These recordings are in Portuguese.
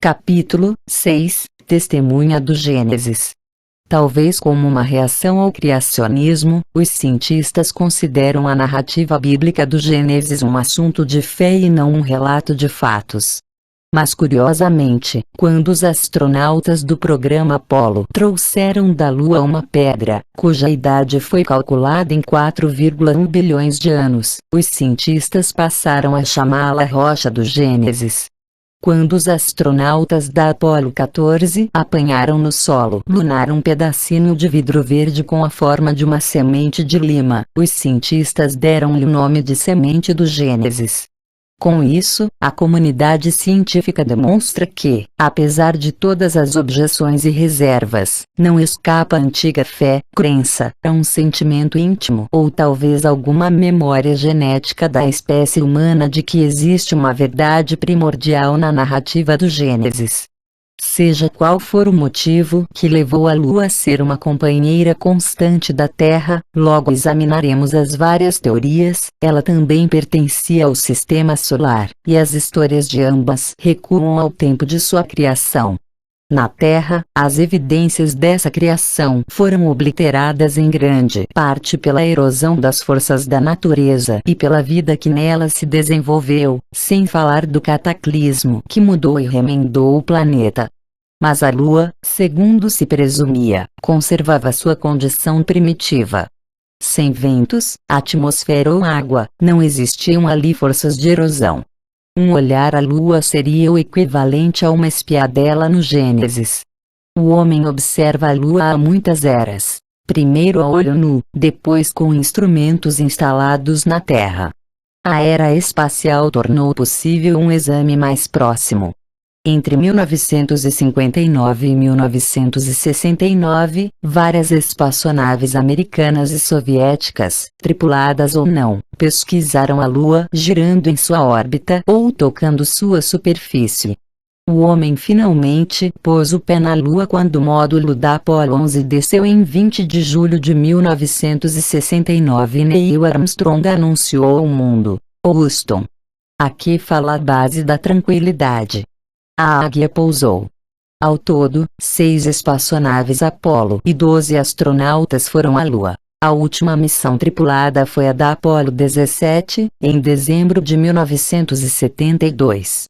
Capítulo 6 – Testemunha do Gênesis. Talvez como uma reação ao criacionismo, os cientistas consideram a narrativa bíblica do Gênesis um assunto de fé e não um relato de fatos. Mas curiosamente, quando os astronautas do programa Apollo trouxeram da Lua uma pedra, cuja idade foi calculada em 4,1 bilhões de anos, os cientistas passaram a chamá-la Rocha do Gênesis. Quando os astronautas da Apollo 14 apanharam no solo lunar um pedacinho de vidro verde com a forma de uma semente de lima, os cientistas deram-lhe o nome de Semente do Gênesis. Com isso, a comunidade científica demonstra que, apesar de todas as objeções e reservas, não escapa a antiga fé, crença, a um sentimento íntimo ou talvez alguma memória genética da espécie humana de que existe uma verdade primordial na narrativa do Gênesis. Seja qual for o motivo que levou a Lua a ser uma companheira constante da Terra, logo examinaremos as várias teorias. Ela também pertencia ao Sistema Solar, e as histórias de ambas recuam ao tempo de sua criação. Na Terra, as evidências dessa criação foram obliteradas em grande parte pela erosão das forças da natureza e pela vida que nela se desenvolveu, sem falar do cataclismo que mudou e remendou o planeta. Mas a Lua, segundo se presumia, conservava sua condição primitiva. Sem ventos, atmosfera ou água, não existiam ali forças de erosão. Um olhar à Lua seria o equivalente a uma espiadela no Gênesis. O homem observa a Lua há muitas eras, primeiro a olho nu, depois com instrumentos instalados na Terra. A era espacial tornou possível um exame mais próximo. Entre 1959 e 1969, várias espaçonaves americanas e soviéticas, tripuladas ou não, pesquisaram a Lua girando em sua órbita ou tocando sua superfície. O homem finalmente pôs o pé na Lua quando o módulo da Apollo 11 desceu em 20 de julho de 1969 e Neil Armstrong anunciou ao mundo: Houston, aqui fala a base da tranquilidade. A Águia pousou. Ao todo, 6 espaçonaves Apollo e 12 astronautas foram à Lua. A última missão tripulada foi a da Apollo 17, em dezembro de 1972.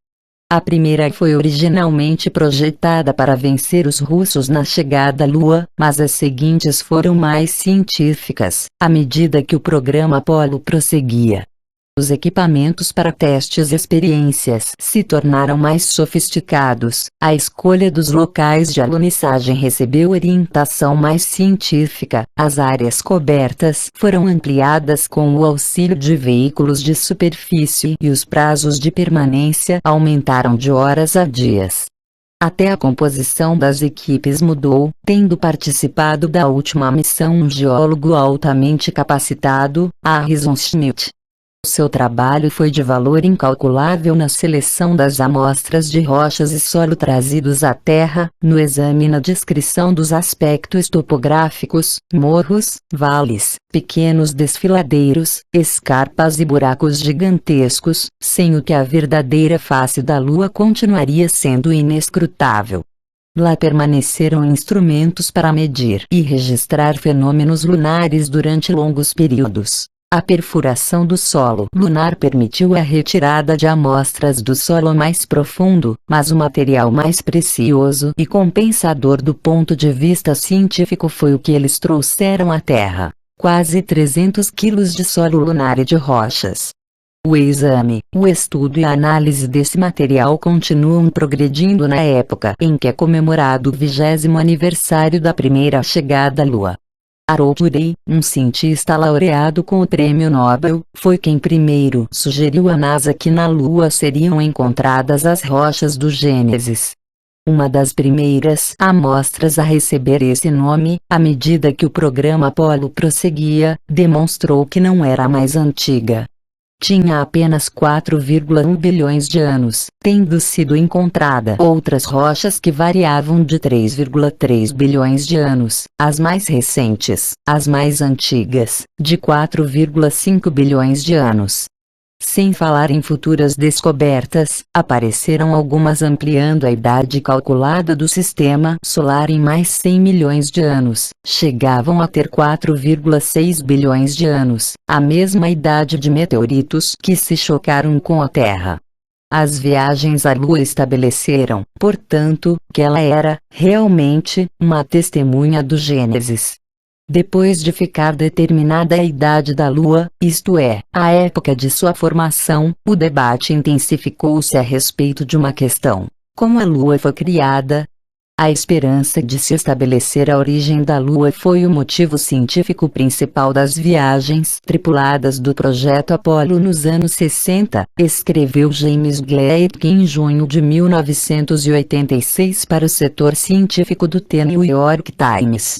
A primeira foi originalmente projetada para vencer os russos na chegada à Lua, mas as seguintes foram mais científicas, à medida que o programa Apollo prosseguia. Os equipamentos para testes e experiências se tornaram mais sofisticados, a escolha dos locais de alunissagem recebeu orientação mais científica, as áreas cobertas foram ampliadas com o auxílio de veículos de superfície e os prazos de permanência aumentaram de horas a dias. Até a composição das equipes mudou, tendo participado da última missão um geólogo altamente capacitado, Harrison Schmitt. Seu trabalho foi de valor incalculável na seleção das amostras de rochas e solo trazidos à Terra, no exame e na descrição dos aspectos topográficos, morros, vales, pequenos desfiladeiros, escarpas e buracos gigantescos, sem o que a verdadeira face da Lua continuaria sendo inescrutável. Lá permaneceram instrumentos para medir e registrar fenômenos lunares durante longos períodos. A perfuração do solo lunar permitiu a retirada de amostras do solo mais profundo, mas o material mais precioso e compensador do ponto de vista científico foi o que eles trouxeram à Terra: quase 300 quilos de solo lunar e de rochas. O exame, o estudo e a análise desse material continuam progredindo na época em que é comemorado o 20º aniversário da primeira chegada à Lua. Harold Urey, um cientista laureado com o Prêmio Nobel, foi quem primeiro sugeriu à NASA que na Lua seriam encontradas as rochas do Gênesis. Uma das primeiras amostras a receber esse nome, à medida que o programa Apollo prosseguia, demonstrou que não era a mais antiga. Tinha apenas 4,1 bilhões de anos, tendo sido encontrada outras rochas que variavam de 3,3 bilhões de anos, as mais recentes, as mais antigas, de 4,5 bilhões de anos. Sem falar em futuras descobertas, apareceram algumas ampliando a idade calculada do sistema solar em mais 100 milhões de anos. Chegavam a ter 4,6 bilhões de anos, a mesma idade de meteoritos que se chocaram com a Terra. As viagens à Lua estabeleceram, portanto, que ela era, realmente, uma testemunha do Gênesis. Depois de ficar determinada a idade da Lua, isto é, a época de sua formação, o debate intensificou-se a respeito de uma questão: como a Lua foi criada? A esperança de se estabelecer a origem da Lua foi o motivo científico principal das viagens tripuladas do projeto Apollo nos anos 60, escreveu James Gleick em junho de 1986 para o setor científico do The New York Times.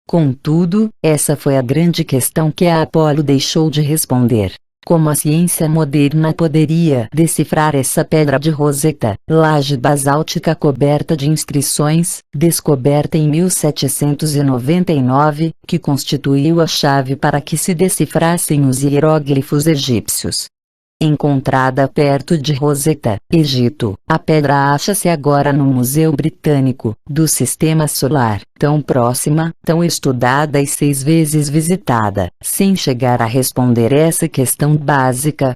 Contudo, essa foi a grande questão que a Apollo deixou de responder. Como a ciência moderna poderia decifrar essa pedra de Rosetta, laje basáltica coberta de inscrições, descoberta em 1799, que constituiu a chave para que se decifrassem os hieróglifos egípcios? Encontrada perto de Rosetta, Egito, a pedra acha-se agora no Museu Britânico, do Sistema Solar, tão próxima, tão estudada e 6 vezes visitada, sem chegar a responder essa questão básica.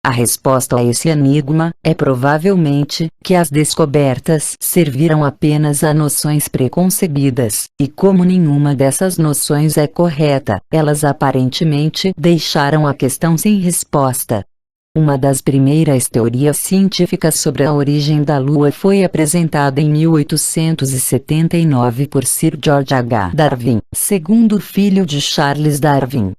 A resposta a esse enigma é provavelmente que as descobertas serviram apenas a noções preconcebidas, e como nenhuma dessas noções é correta, elas aparentemente deixaram a questão sem resposta. Uma das primeiras teorias científicas sobre a origem da Lua foi apresentada em 1879 por Sir George H. Darwin, segundo filho de Charles Darwin.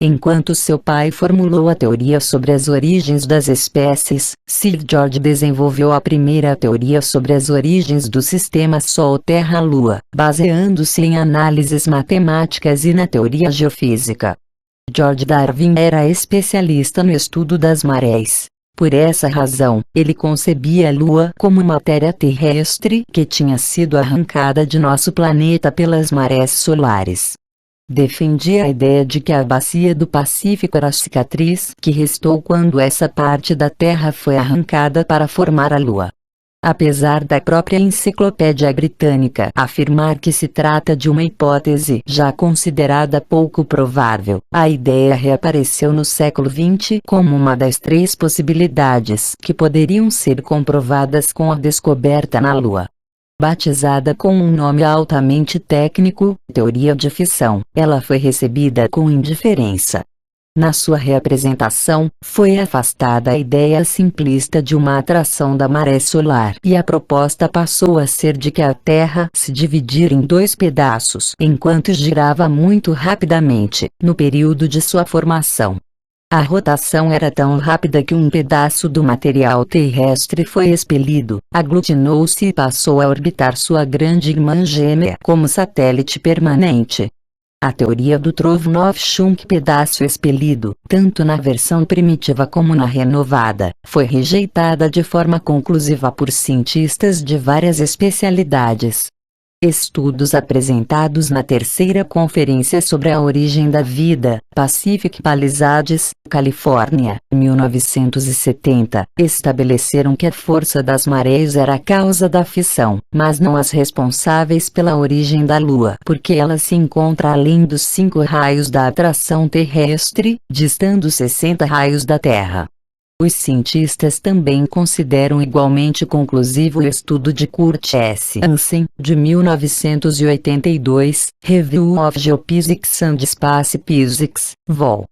Enquanto seu pai formulou a teoria sobre as origens das espécies, Sir George desenvolveu a primeira teoria sobre as origens do sistema Sol-Terra-Lua, baseando-se em análises matemáticas e na teoria geofísica. George Darwin era especialista no estudo das marés. Por essa razão, ele concebia a Lua como matéria terrestre que tinha sido arrancada de nosso planeta pelas marés solares. Defendia a ideia de que a bacia do Pacífico era a cicatriz que restou quando essa parte da Terra foi arrancada para formar a Lua. Apesar da própria Enciclopédia Britânica afirmar que se trata de uma hipótese já considerada pouco provável, a ideia reapareceu no século XX como uma das 3 possibilidades que poderiam ser comprovadas com a descoberta na Lua. Batizada com um nome altamente técnico, teoria de fissão, ela foi recebida com indiferença. Na sua reapresentação, foi afastada a ideia simplista de uma atração da maré solar e a proposta passou a ser de que a Terra se dividir em 2 pedaços enquanto girava muito rapidamente, no período de sua formação. A rotação era tão rápida que um pedaço do material terrestre foi expelido, aglutinou-se e passou a orbitar sua grande irmã gêmea como satélite permanente. A teoria do Trovrov-Schunk pedaço expelido, tanto na versão primitiva como na renovada, foi rejeitada de forma conclusiva por cientistas de várias especialidades. Estudos apresentados na terceira Conferência sobre a Origem da Vida, Pacific Palisades, Califórnia, 1970, estabeleceram que a força das marés era a causa da fissão, mas não as responsáveis pela origem da Lua, porque ela se encontra além dos 5 raios da atração terrestre, distando 60 raios da Terra. Os cientistas também consideram igualmente conclusivo o estudo de Kurt S. Hansen, de 1982, Review of Geophysics and Space Physics, Vol.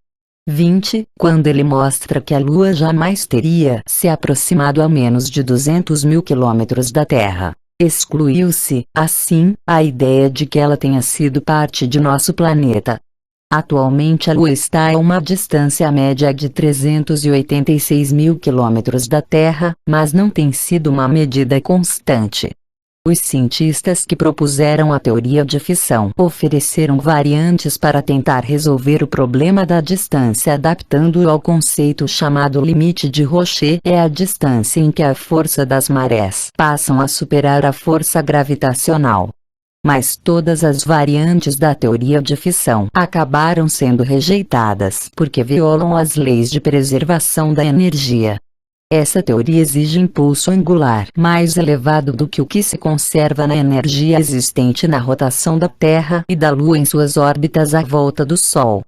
20, quando ele mostra que a Lua jamais teria se aproximado a menos de 200 mil quilômetros da Terra. Excluiu-se, assim, a ideia de que ela tenha sido parte de nosso planeta. Atualmente a Lua está a uma distância média de 386 mil quilômetros da Terra, mas não tem sido uma medida constante. Os cientistas que propuseram a teoria de fissão ofereceram variantes para tentar resolver o problema da distância adaptando-o ao conceito chamado limite de Roche, é a distância em que a força das marés passam a superar a força gravitacional. mas todas as variantes da teoria de fissão acabaram sendo rejeitadas porque violam as leis de preservação da energia. Essa teoria exige impulso angular mais elevado do que o que se conserva na energia existente na rotação da Terra e da Lua em suas órbitas à volta do Sol.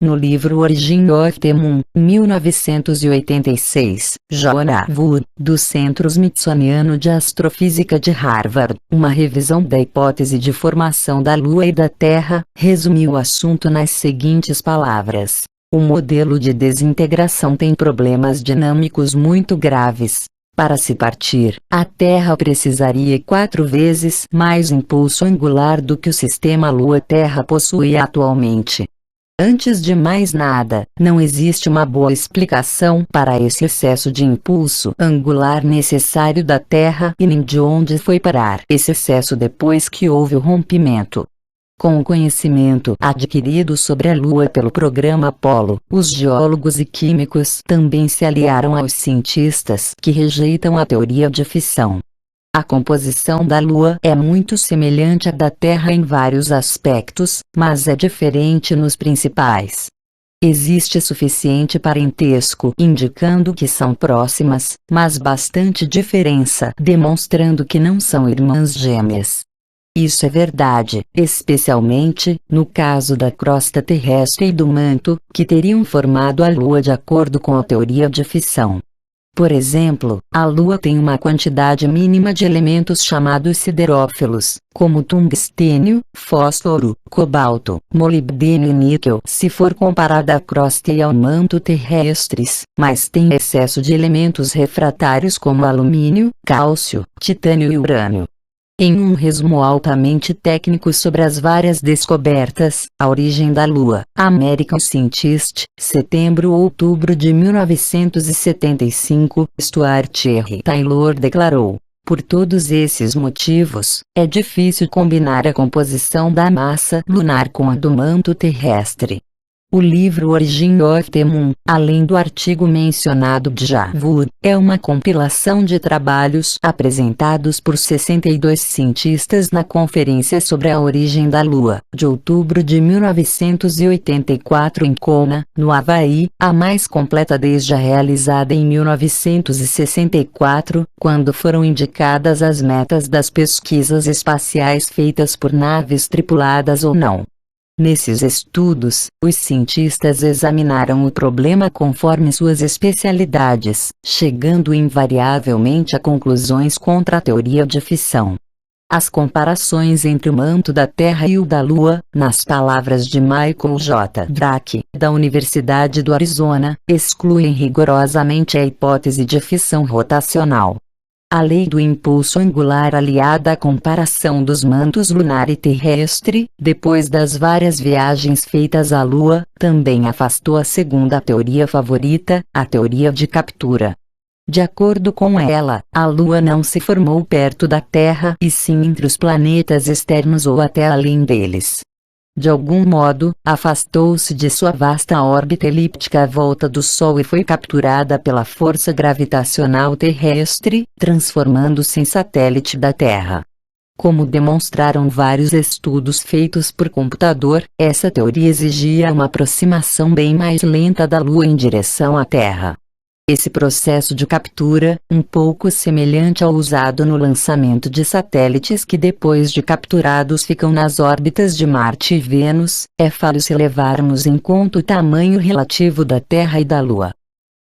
No livro Origin of the Moon, 1986, Jonah Wood, do Centro Smithsoniano de Astrofísica de Harvard, uma revisão da hipótese de formação da Lua e da Terra, resumiu o assunto nas seguintes palavras: o modelo de desintegração tem problemas dinâmicos muito graves. Para se partir, a Terra precisaria 4 vezes mais impulso angular do que o sistema Lua-Terra possui atualmente. Antes de mais nada, não existe uma boa explicação para esse excesso de impulso angular necessário da Terra e nem de onde foi parar esse excesso depois que houve o rompimento. Com o conhecimento adquirido sobre a Lua pelo programa Apollo, os geólogos e químicos também se aliaram aos cientistas que rejeitam a teoria de fissão. A composição da Lua é muito semelhante à da Terra em vários aspectos, mas é diferente nos principais. Existe suficiente parentesco indicando que são próximas, mas bastante diferença demonstrando que não são irmãs gêmeas. Isso é verdade, especialmente no caso da crosta terrestre e do manto, que teriam formado a Lua de acordo com a teoria de fissão. Por exemplo, a Lua tem uma quantidade mínima de elementos chamados siderófilos, como tungstênio, fósforo, cobalto, molibdênio e níquel se for comparada à crosta e ao manto terrestres, mas tem excesso de elementos refratários como alumínio, cálcio, titânio e urânio. Em um resumo altamente técnico sobre as várias descobertas, a origem da Lua, American Scientist, setembro-outubro de 1975, Stuart R. Taylor declarou: por todos esses motivos, é difícil combinar a composição da massa lunar com a do manto terrestre. O livro Origin of the Moon, além do artigo mencionado de Jonah Wood, é uma compilação de trabalhos apresentados por 62 cientistas na Conferência sobre a Origem da Lua, de outubro de 1984 em Kona, no Havaí, a mais completa desde a realizada em 1964, quando foram indicadas as metas das pesquisas espaciais feitas por naves tripuladas ou não. Nesses estudos, os cientistas examinaram o problema conforme suas especialidades, chegando invariavelmente a conclusões contra a teoria de fissão. As comparações entre o manto da Terra e o da Lua, nas palavras de Michael J. Drake, da Universidade do Arizona, excluem rigorosamente a hipótese de fissão rotacional. A lei do impulso angular aliada à comparação dos mantos lunar e terrestre, depois das várias viagens feitas à Lua, também afastou a segunda teoria favorita, a teoria de captura. De acordo com ela, a Lua não se formou perto da Terra e sim entre os planetas externos ou até além deles. De algum modo, afastou-se de sua vasta órbita elíptica à volta do Sol e foi capturada pela força gravitacional terrestre, transformando-se em satélite da Terra. Como demonstraram vários estudos feitos por computador, essa teoria exigia uma aproximação bem mais lenta da Lua em direção à Terra. Esse processo de captura, um pouco semelhante ao usado no lançamento de satélites que depois de capturados ficam nas órbitas de Marte e Vênus, é falho se levarmos em conta o tamanho relativo da Terra e da Lua.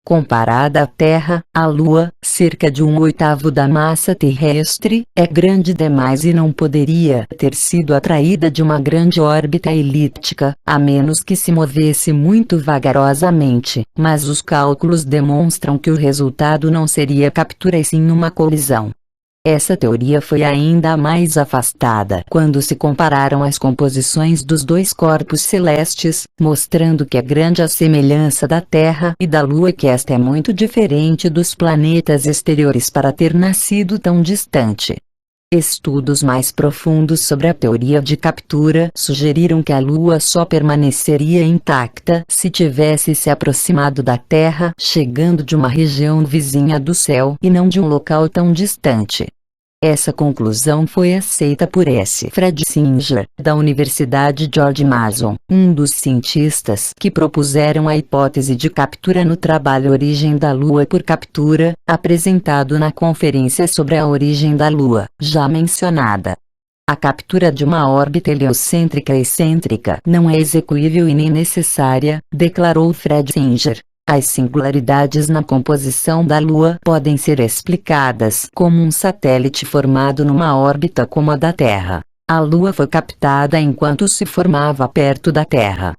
Comparada à Terra, a Lua, cerca de 1/8 da massa terrestre, é grande demais e não poderia ter sido atraída de uma grande órbita elíptica, a menos que se movesse muito vagarosamente, mas os cálculos demonstram que o resultado não seria captura e sim uma colisão. Essa teoria foi ainda mais afastada quando se compararam as composições dos dois corpos celestes, mostrando que é grande a semelhança da Terra e da Lua e que esta é muito diferente dos planetas exteriores para ter nascido tão distante. Estudos mais profundos sobre a teoria de captura sugeriram que a Lua só permaneceria intacta se tivesse se aproximado da Terra, chegando de uma região vizinha do céu e não de um local tão distante. Essa conclusão foi aceita por S. Fred Singer, da Universidade George Mason, um dos cientistas que propuseram a hipótese de captura no trabalho Origem da Lua por Captura, apresentado na Conferência sobre a Origem da Lua, já mencionada. A captura de uma órbita heliocêntrica excêntrica não é execuível e nem necessária, declarou Fred Singer. As singularidades na composição da Lua podem ser explicadas como um satélite formado numa órbita como a da Terra. A Lua foi captada enquanto se formava perto da Terra.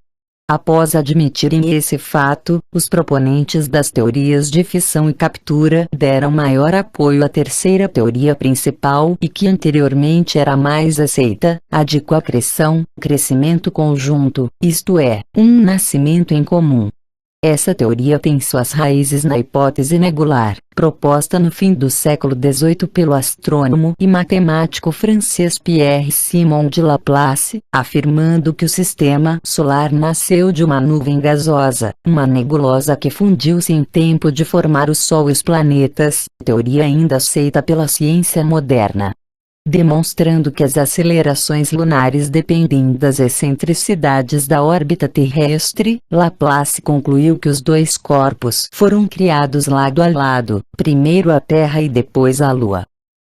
Após admitirem esse fato, os proponentes das teorias de fissão e captura deram maior apoio à terceira teoria principal e que anteriormente era mais aceita, a de coacreção, crescimento conjunto, isto é, um nascimento em comum. Essa teoria tem suas raízes na hipótese nebular, proposta no fim do século XVIII pelo astrônomo e matemático francês Pierre-Simon de Laplace, afirmando que o sistema solar nasceu de uma nuvem gasosa, uma nebulosa que fundiu-se em tempo de formar o Sol e os planetas, teoria ainda aceita pela ciência moderna. Demonstrando que as acelerações lunares dependem das excentricidades da órbita terrestre, Laplace concluiu que os dois corpos foram criados lado a lado, primeiro a Terra e depois a Lua.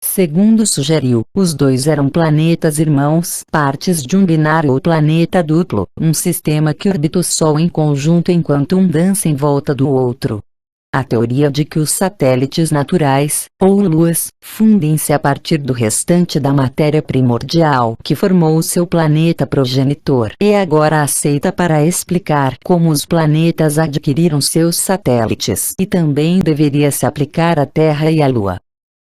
Segundo sugeriu, os dois eram planetas irmãos, partes de um binário ou planeta duplo, um sistema que orbita o Sol em conjunto enquanto um dança em volta do outro. A teoria de que os satélites naturais, ou luas, fundem-se a partir do restante da matéria primordial que formou o seu planeta progenitor é agora aceita para explicar como os planetas adquiriram seus satélites e também deveria se aplicar à Terra e à Lua.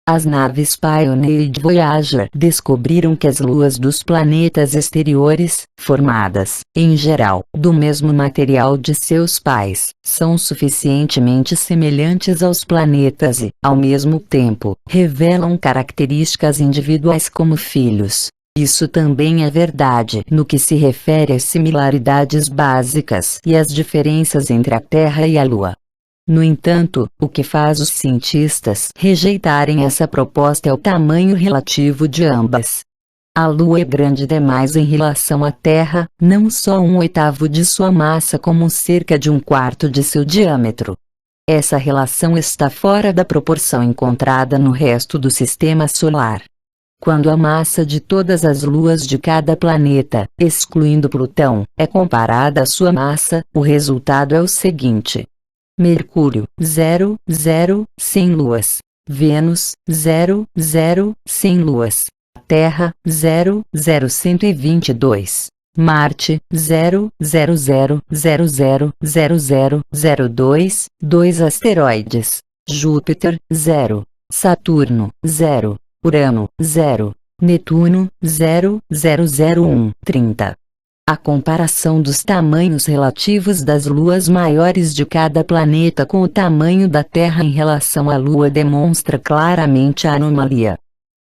As naves Pioneer e Voyager descobriram que as luas dos planetas exteriores, formadas, em geral, do mesmo material de seus pais, são suficientemente semelhantes aos planetas e, ao mesmo tempo, revelam características individuais como filhos. Isso também é verdade no que se refere às similaridades básicas e às diferenças entre a Terra e a Lua. No entanto, o que faz os cientistas rejeitarem essa proposta é o tamanho relativo de ambas. A Lua é grande demais em relação à Terra, não só 1/8 de sua massa como cerca de 1/4 de seu diâmetro. Essa relação está fora da proporção encontrada no resto do sistema solar. Quando a massa de todas as luas de cada planeta, excluindo Plutão, é comparada à sua massa, o resultado é o seguinte: Mercúrio, 0, 0, 100 luas. Vênus, 0, 0, 100 luas. Terra, 0, 0, 122. Marte, 0, 0, 0, 0, 0, 0, 0, 0, 2, 2 asteroides. Júpiter, 0. Saturno, 0. Urano, 0. Netuno, 0, 0, 0, 1, 30. A comparação dos tamanhos relativos das luas maiores de cada planeta com o tamanho da Terra em relação à Lua demonstra claramente a anomalia.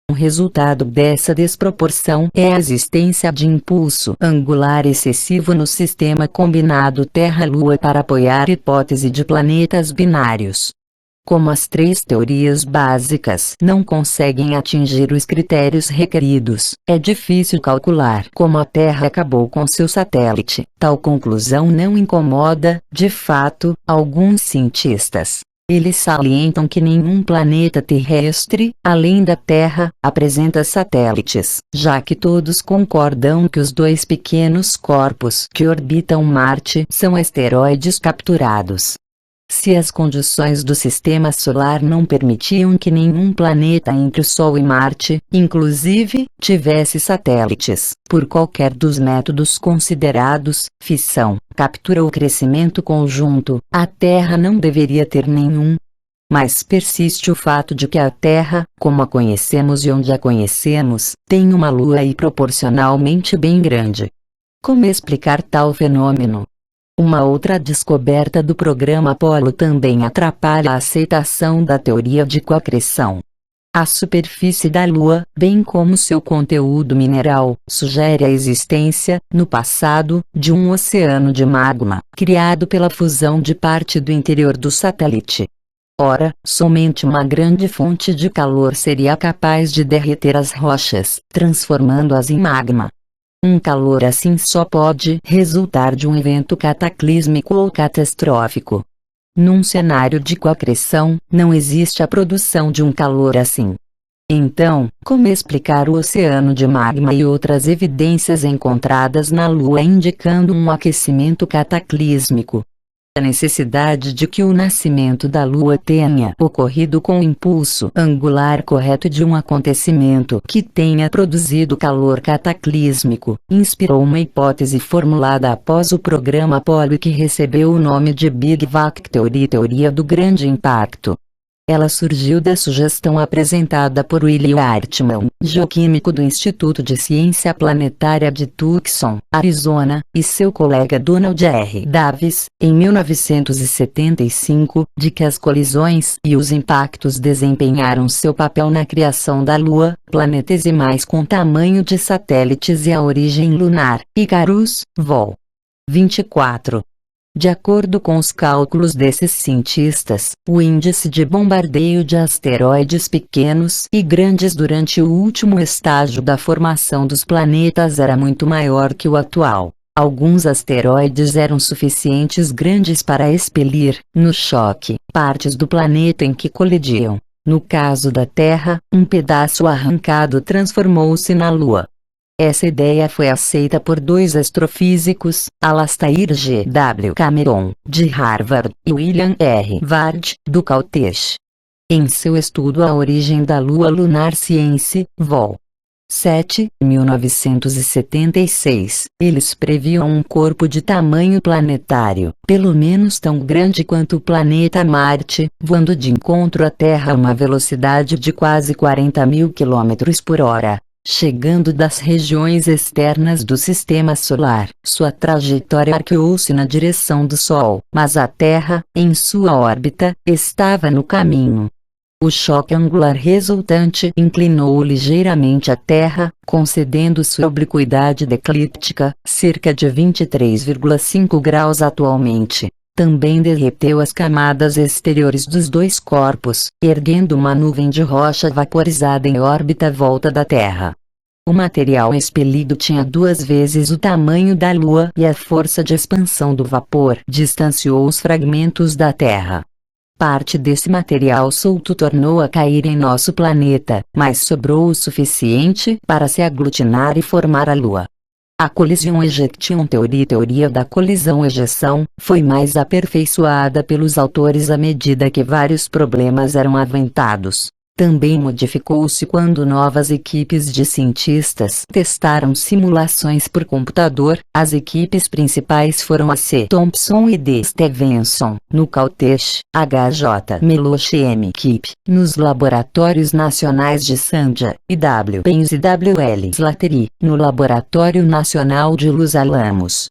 Um resultado dessa desproporção é a existência de impulso angular excessivo no sistema combinado Terra-Lua para apoiar a hipótese de planetas binários. Como as três teorias básicas não conseguem atingir os critérios requeridos, é difícil calcular como a Terra acabou com seu satélite. Tal conclusão não incomoda, de fato, alguns cientistas. Eles salientam que nenhum planeta terrestre, além da Terra, apresenta satélites, já que todos concordam que os dois pequenos corpos que orbitam Marte são asteroides capturados. Se as condições do sistema solar não permitiam que nenhum planeta entre o Sol e Marte, inclusive, tivesse satélites, por qualquer dos métodos considerados, fissão, captura ou crescimento conjunto, a Terra não deveria ter nenhum. Mas persiste o fato de que a Terra, como a conhecemos e onde a conhecemos, tem uma Lua e proporcionalmente bem grande. Como explicar tal fenômeno? Uma outra descoberta do programa Apollo também atrapalha a aceitação da teoria de coacreção. A superfície da Lua, bem como seu conteúdo mineral, sugere a existência, no passado, de um oceano de magma, criado pela fusão de parte do interior do satélite. Ora, somente uma grande fonte de calor seria capaz de derreter as rochas, transformando-as em magma. Um calor assim só pode resultar de um evento cataclísmico ou catastrófico. Num cenário de coacreção, não existe a produção de um calor assim. Então, como explicar o oceano de magma e outras evidências encontradas na Lua indicando um aquecimento cataclísmico? A necessidade de que o nascimento da Lua tenha ocorrido com o impulso angular correto de um acontecimento que tenha produzido calor cataclísmico, inspirou uma hipótese formulada após o programa Apollo que recebeu o nome de Big Bang Theory, teoria do grande impacto. Ela surgiu da sugestão apresentada por William Hartmann, geoquímico do Instituto de Ciência Planetária de Tucson, Arizona, e seu colega Donald R. Davis, em 1975, de que as colisões e os impactos desempenharam seu papel na criação da Lua, planetesimais com tamanho de satélites e a origem lunar. Icarus, Vol. 24. De acordo com os cálculos desses cientistas, o índice de bombardeio de asteroides pequenos e grandes durante o último estágio da formação dos planetas era muito maior que o atual. Alguns asteroides eram suficientes grandes para expelir, no choque, partes do planeta em que colidiam. No caso da Terra, um pedaço arrancado transformou-se na Lua. Essa ideia foi aceita por dois astrofísicos, Alastair G. W. Cameron, de Harvard, e William R. Ward, do Caltech. Em seu estudo A Origem da Lua Lunar Science, Vol. 7, 1976, eles previam um corpo de tamanho planetário, pelo menos tão grande quanto o planeta Marte, voando de encontro à Terra a uma velocidade de quase 40.000 km por hora. Chegando das regiões externas do Sistema Solar, sua trajetória arqueou-se na direção do Sol, mas a Terra, em sua órbita, estava no caminho. O choque angular resultante inclinou ligeiramente a Terra, concedendo sua obliquidade declíptica, cerca de 23,5 graus atualmente. Também derreteu as camadas exteriores dos dois corpos, erguendo uma nuvem de rocha vaporizada em órbita à volta da Terra. O material expelido tinha 2 vezes o tamanho da Lua e a força de expansão do vapor distanciou os fragmentos da Terra. Parte desse material solto tornou a cair em nosso planeta, mas sobrou o suficiente para se aglutinar e formar a Lua. A Collision Ejection Theory, teoria da colisão-ejeção, foi mais aperfeiçoada pelos autores à medida que vários problemas eram aventados. Também modificou-se quando novas equipes de cientistas testaram simulações por computador. As equipes principais foram a C. Thompson e D. Stevenson, no Caltech, H.J. Meloche M. Kipp, nos Laboratórios Nacionais de Sandia, e W. Paynes e W. L. Slattery, no Laboratório Nacional de Los Alamos.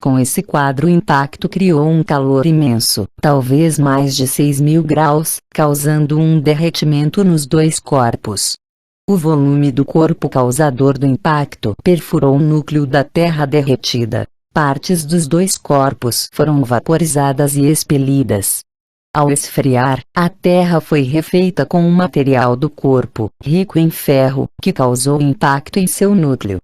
Com esse quadro o impacto criou um calor imenso, talvez mais de 6.000 graus, causando um derretimento nos dois corpos. O volume do corpo causador do impacto perfurou o núcleo da Terra derretida. Partes dos dois corpos foram vaporizadas e expelidas. Ao esfriar, a Terra foi refeita com um material do corpo, rico em ferro, que causou impacto em seu núcleo.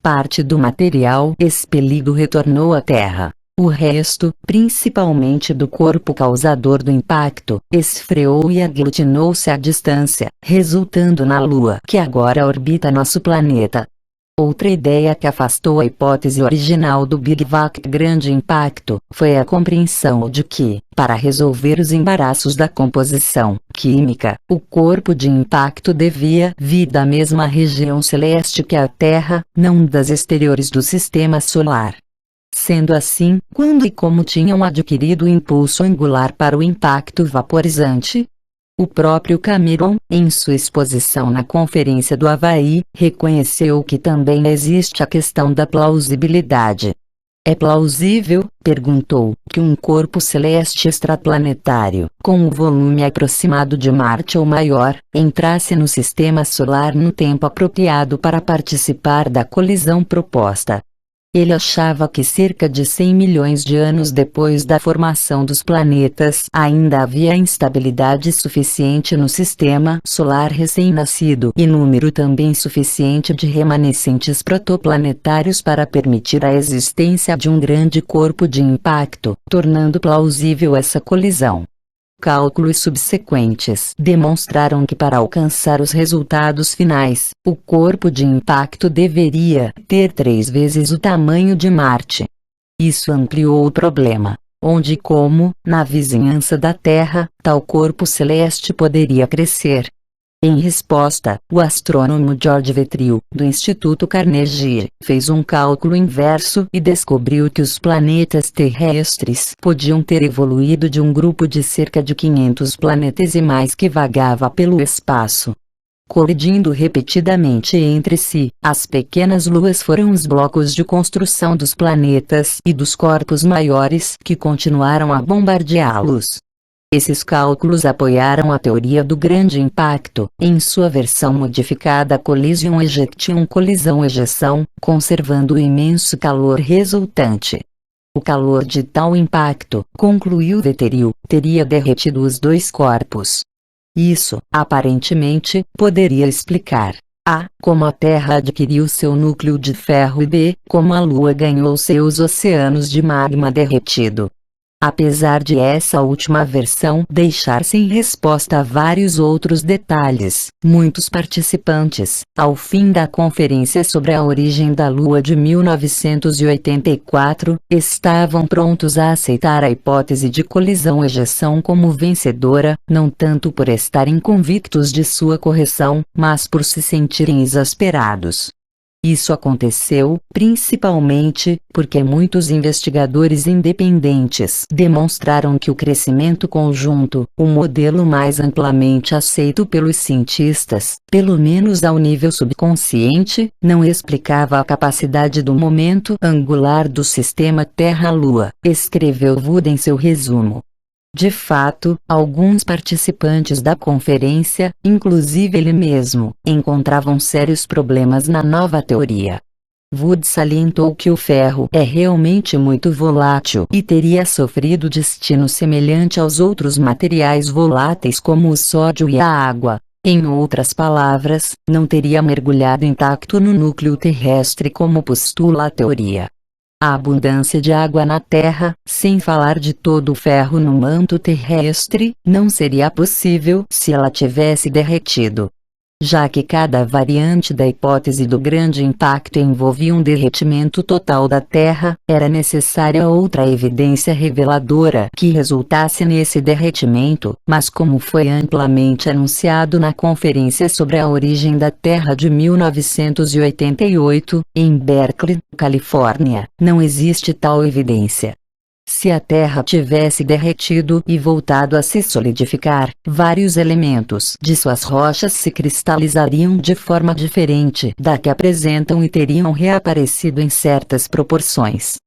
Parte do material expelido retornou à Terra. O resto, principalmente do corpo causador do impacto, esfriou e aglutinou-se à distância, resultando na Lua que agora orbita nosso planeta. Outra ideia que afastou a hipótese original do Big Bang grande impacto, foi a compreensão de que, para resolver os embaraços da composição química, o corpo de impacto devia vir da mesma região celeste que a Terra, não das exteriores do Sistema Solar. Sendo assim, quando e como tinham adquirido o impulso angular para o impacto vaporizante? O próprio Cameron, em sua exposição na Conferência do Havaí, reconheceu que também existe a questão da plausibilidade. É plausível, perguntou, que um corpo celeste extraplanetário, com o volume aproximado de Marte ou maior, entrasse no Sistema Solar no tempo apropriado para participar da colisão proposta. Ele achava que cerca de 100 milhões de anos depois da formação dos planetas ainda havia instabilidade suficiente no sistema solar recém-nascido e número também suficiente de remanescentes protoplanetários para permitir a existência de um grande corpo de impacto, tornando plausível essa colisão. Cálculos subsequentes demonstraram que para alcançar os resultados finais, o corpo de impacto deveria ter 3 vezes o tamanho de Marte. Isso ampliou o problema, onde e como, na vizinhança da Terra, tal corpo celeste poderia crescer. Em resposta, o astrônomo George Vettrill, do Instituto Carnegie, fez um cálculo inverso e descobriu que os planetas terrestres podiam ter evoluído de um grupo de cerca de 500 planetesimais que vagava pelo espaço. Colidindo repetidamente entre si, as pequenas luas foram os blocos de construção dos planetas e dos corpos maiores que continuaram a bombardeá-los. Esses cálculos apoiaram a teoria do grande impacto, em sua versão modificada collision-ejection colisão-ejeção, conservando o imenso calor resultante. O calor de tal impacto, concluiu Vettrill, teria derretido os 2 corpos. Isso, aparentemente, poderia explicar a. Como a Terra adquiriu seu núcleo de ferro e b. Como a Lua ganhou seus oceanos de magma derretido. Apesar de essa última versão deixar sem resposta vários outros detalhes, muitos participantes, ao fim da conferência sobre a origem da Lua de 1984, estavam prontos a aceitar a hipótese de colisão-ejeção como vencedora, não tanto por estarem convictos de sua correção, mas por se sentirem exasperados. Isso aconteceu, principalmente, porque muitos investigadores independentes demonstraram que o crescimento conjunto, o modelo mais amplamente aceito pelos cientistas, pelo menos ao nível subconsciente, não explicava a capacidade do momento angular do sistema Terra-Lua, escreveu Wood em seu resumo. De fato, alguns participantes da conferência, inclusive ele mesmo, encontravam sérios problemas na nova teoria. Wood salientou que o ferro é realmente muito volátil e teria sofrido destino semelhante aos outros materiais voláteis como o sódio e a água. Em outras palavras, não teria mergulhado intacto no núcleo terrestre como postula a teoria. A abundância de água na Terra, sem falar de todo o ferro no manto terrestre, não seria possível se ela tivesse derretido. Já que cada variante da hipótese do grande impacto envolvia um derretimento total da Terra, era necessária outra evidência reveladora que resultasse nesse derretimento, mas como foi amplamente anunciado na Conferência sobre a Origem da Terra de 1988, em Berkeley, Califórnia, não existe tal evidência. Se a Terra tivesse derretido e voltado a se solidificar, vários elementos de suas rochas se cristalizariam de forma diferente da que apresentam e teriam reaparecido em certas proporções.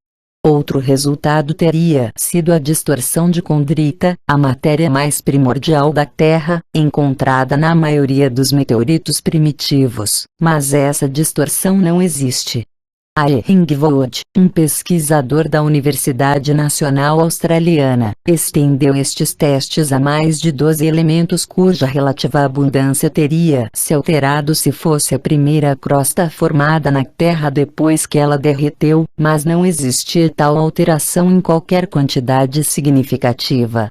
Outro resultado teria sido a distorção de condrita, a matéria mais primordial da Terra, encontrada na maioria dos meteoritos primitivos, mas essa distorção não existe. A. Ringwood, um pesquisador da Universidade Nacional Australiana, estendeu estes testes a mais de 12 elementos cuja relativa abundância teria se alterado se fosse a primeira crosta formada na Terra depois que ela derreteu, mas não existia tal alteração em qualquer quantidade significativa.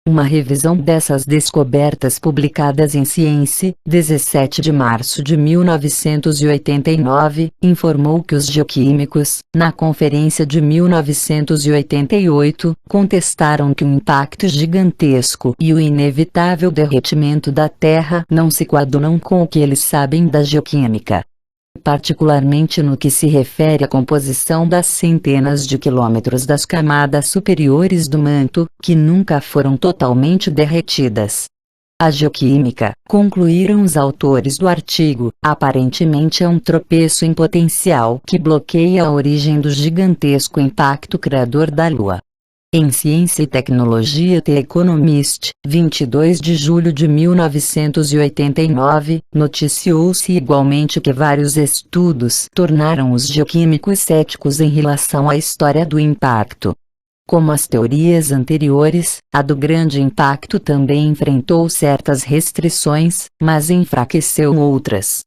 Uma revisão dessas descobertas publicadas em Science, 17 de março de 1989, informou que os geoquímicos, na conferência de 1988, contestaram que o impacto gigantesco e o inevitável derretimento da Terra não se coadunam com o que eles sabem da geoquímica. Particularmente no que se refere à composição das centenas de quilômetros das camadas superiores do manto, que nunca foram totalmente derretidas. A geoquímica, concluíram os autores do artigo, aparentemente é um tropeço em potencial que bloqueia a origem do gigantesco impacto criador da Lua. Em Ciência e Tecnologia The Economist, 22 de julho de 1989, noticiou-se igualmente que vários estudos tornaram os geoquímicos céticos em relação à história do impacto. Como as teorias anteriores, a do grande impacto também enfrentou certas restrições, mas enfraqueceu outras.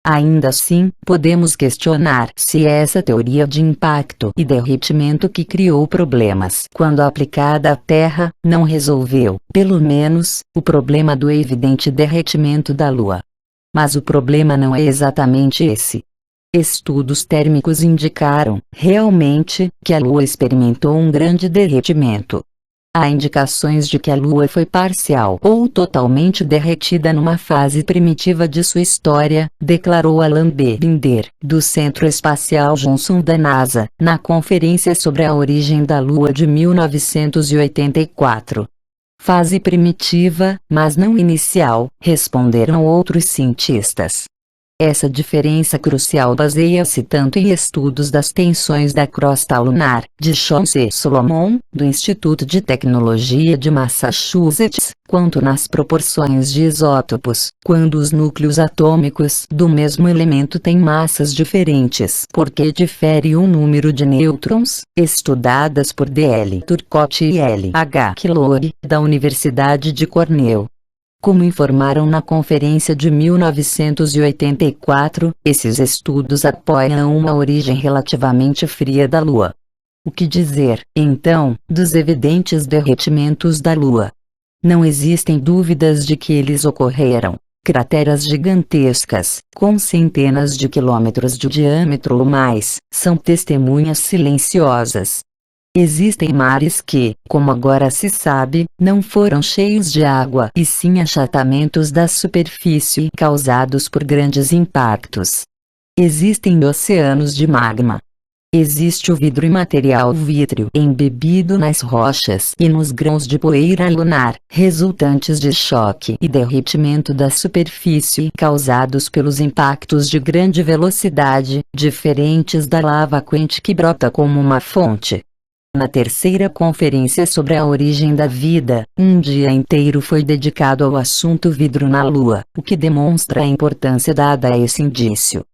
Ainda assim, podemos questionar se essa teoria de impacto e derretimento que criou problemas quando aplicada à Terra, não resolveu, pelo menos, o problema do evidente derretimento da Lua. Mas o problema não é exatamente esse. Estudos térmicos indicaram, realmente, que a Lua experimentou um grande derretimento. Há indicações de que a Lua foi parcial ou totalmente derretida numa fase primitiva de sua história, declarou Alan B. Binder, do Centro Espacial Johnson da NASA, na Conferência sobre a Origem da Lua de 1984. Fase primitiva, mas não inicial, responderam outros cientistas. Essa diferença crucial baseia-se tanto em estudos das tensões da crosta lunar, de Sean C. Solomon, do Instituto de Tecnologia de Massachusetts, quanto nas proporções de isótopos, quando os núcleos atômicos do mesmo elemento têm massas diferentes. Porque difere o número de nêutrons, estudadas por D. L. Turcotte e L. H. Keelow, da Universidade de Cornell. Como informaram na conferência de 1984, esses estudos apoiam uma origem relativamente fria da Lua. O que dizer, então, dos evidentes derretimentos da Lua? Não existem dúvidas de que eles ocorreram. Crateras gigantescas, com centenas de quilômetros de diâmetro ou mais, são testemunhas silenciosas. Existem mares que, como agora se sabe, não foram cheios de água e sim achatamentos da superfície causados por grandes impactos. Existem oceanos de magma. Existe o vidro e material vítreo embebido nas rochas e nos grãos de poeira lunar, resultantes de choque e derretimento da superfície causados pelos impactos de grande velocidade, diferentes da lava quente que brota como uma fonte. Na terceira conferência sobre a origem da vida, um dia inteiro foi dedicado ao assunto vidro na Lua, o que demonstra a importância dada a esse indício.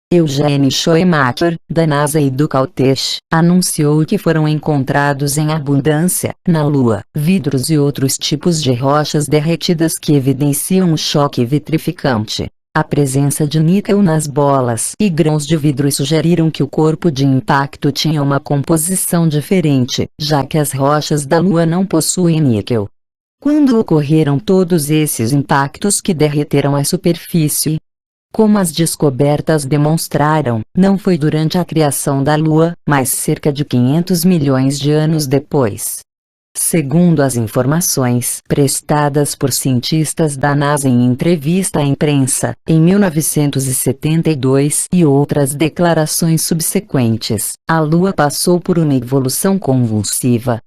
Eugene Shoemaker, da NASA e do Caltech, anunciou que foram encontrados em abundância, na Lua, vidros e outros tipos de rochas derretidas que evidenciam um choque vitrificante. A presença de níquel nas bolas e grãos de vidro sugeriram que o corpo de impacto tinha uma composição diferente, já que as rochas da Lua não possuem níquel. Quando ocorreram todos esses impactos que derreteram a superfície? Como as descobertas demonstraram, não foi durante a criação da Lua, mas cerca de 500 milhões de anos depois. Segundo as informações prestadas por cientistas da NASA em entrevista à imprensa, em 1972 e outras declarações subsequentes, a Lua passou por uma evolução convulsiva.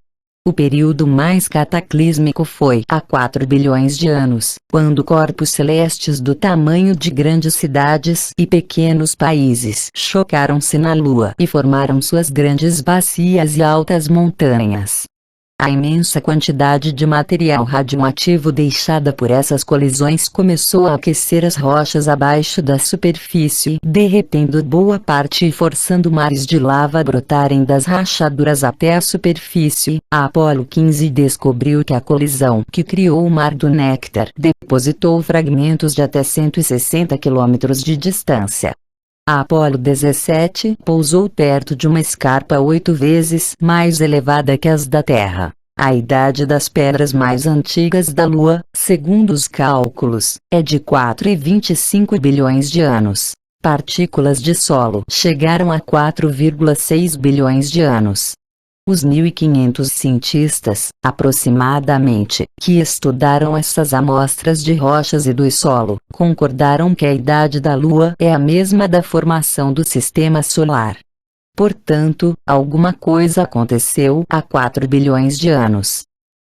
O período mais cataclísmico foi há 4 bilhões de anos, quando corpos celestes do tamanho de grandes cidades e pequenos países chocaram-se na Lua e formaram suas grandes bacias e altas montanhas. A imensa quantidade de material radioativo deixada por essas colisões começou a aquecer as rochas abaixo da superfície, derretendo boa parte e forçando mares de lava a brotarem das rachaduras até a superfície. A Apollo 15 descobriu que a colisão que criou o Mar do Néctar depositou fragmentos de até 160 quilômetros de distância. A Apollo 17 pousou perto de uma escarpa 8 vezes mais elevada que as da Terra. A idade das pedras mais antigas da Lua, segundo os cálculos, é de 4,25 bilhões de anos. Partículas de solo chegaram a 4,6 bilhões de anos. Os 1.500 cientistas, aproximadamente, que estudaram essas amostras de rochas e do solo, concordaram que a idade da Lua é a mesma da formação do Sistema Solar. Portanto, alguma coisa aconteceu há 4 bilhões de anos.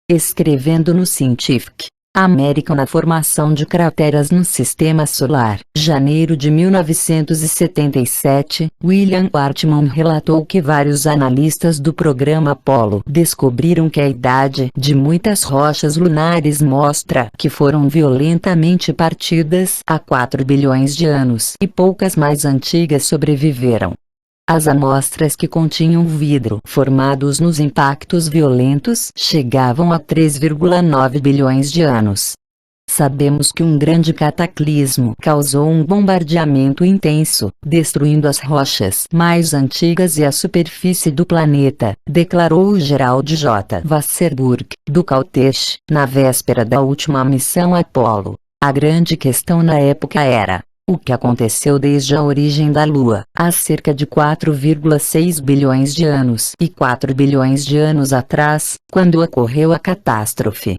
Escrevendo no Scientific, América na formação de crateras no Sistema Solar. Janeiro de 1977, William Hartmann relatou que vários analistas do programa Apollo descobriram que a idade de muitas rochas lunares mostra que foram violentamente partidas há 4 bilhões de anos e poucas mais antigas sobreviveram. As amostras que continham vidro formados nos impactos violentos chegavam a 3,9 bilhões de anos. Sabemos que um grande cataclismo causou um bombardeamento intenso, destruindo as rochas mais antigas e a superfície do planeta, declarou Gerald J. Wasserburg, do Caltech, na véspera da última missão Apollo. A grande questão na época era: o que aconteceu desde a origem da Lua, há cerca de 4,6 bilhões de anos e 4 bilhões de anos atrás, quando ocorreu a catástrofe.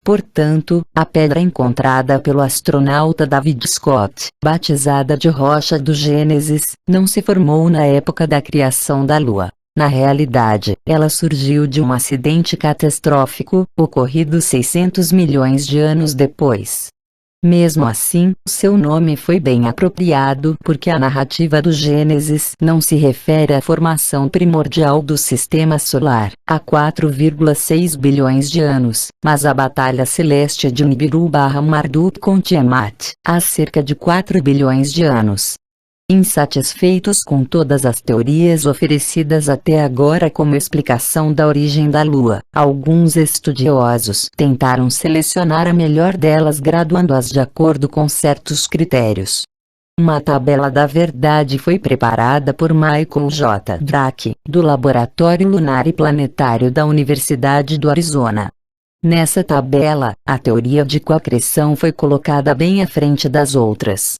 Portanto, a pedra encontrada pelo astronauta David Scott, batizada de Rocha do Gênesis, não se formou na época da criação da Lua. Na realidade, ela surgiu de um acidente catastrófico, ocorrido 600 milhões de anos depois. Mesmo assim, seu nome foi bem apropriado porque a narrativa do Gênesis não se refere à formação primordial do Sistema Solar, há 4,6 bilhões de anos, mas à batalha celeste de Nibiru/Marduk com Tiamat, há cerca de 4 bilhões de anos. Insatisfeitos com todas as teorias oferecidas até agora como explicação da origem da Lua, alguns estudiosos tentaram selecionar a melhor delas graduando-as de acordo com certos critérios. Uma tabela da verdade foi preparada por Michael J. Drake, do Laboratório Lunar e Planetário da Universidade do Arizona. Nessa tabela, a teoria de coacreção foi colocada bem à frente das outras.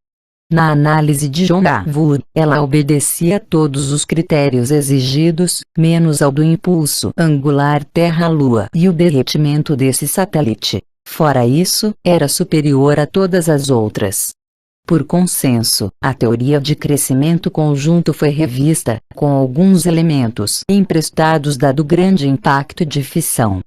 Na análise de John Wood, ela obedecia a todos os critérios exigidos, menos ao do impulso angular Terra-Lua e o derretimento desse satélite. Fora isso, era superior a todas as outras. Por consenso, a teoria de crescimento conjunto foi revista, com alguns elementos emprestados dado o grande impacto de fissão.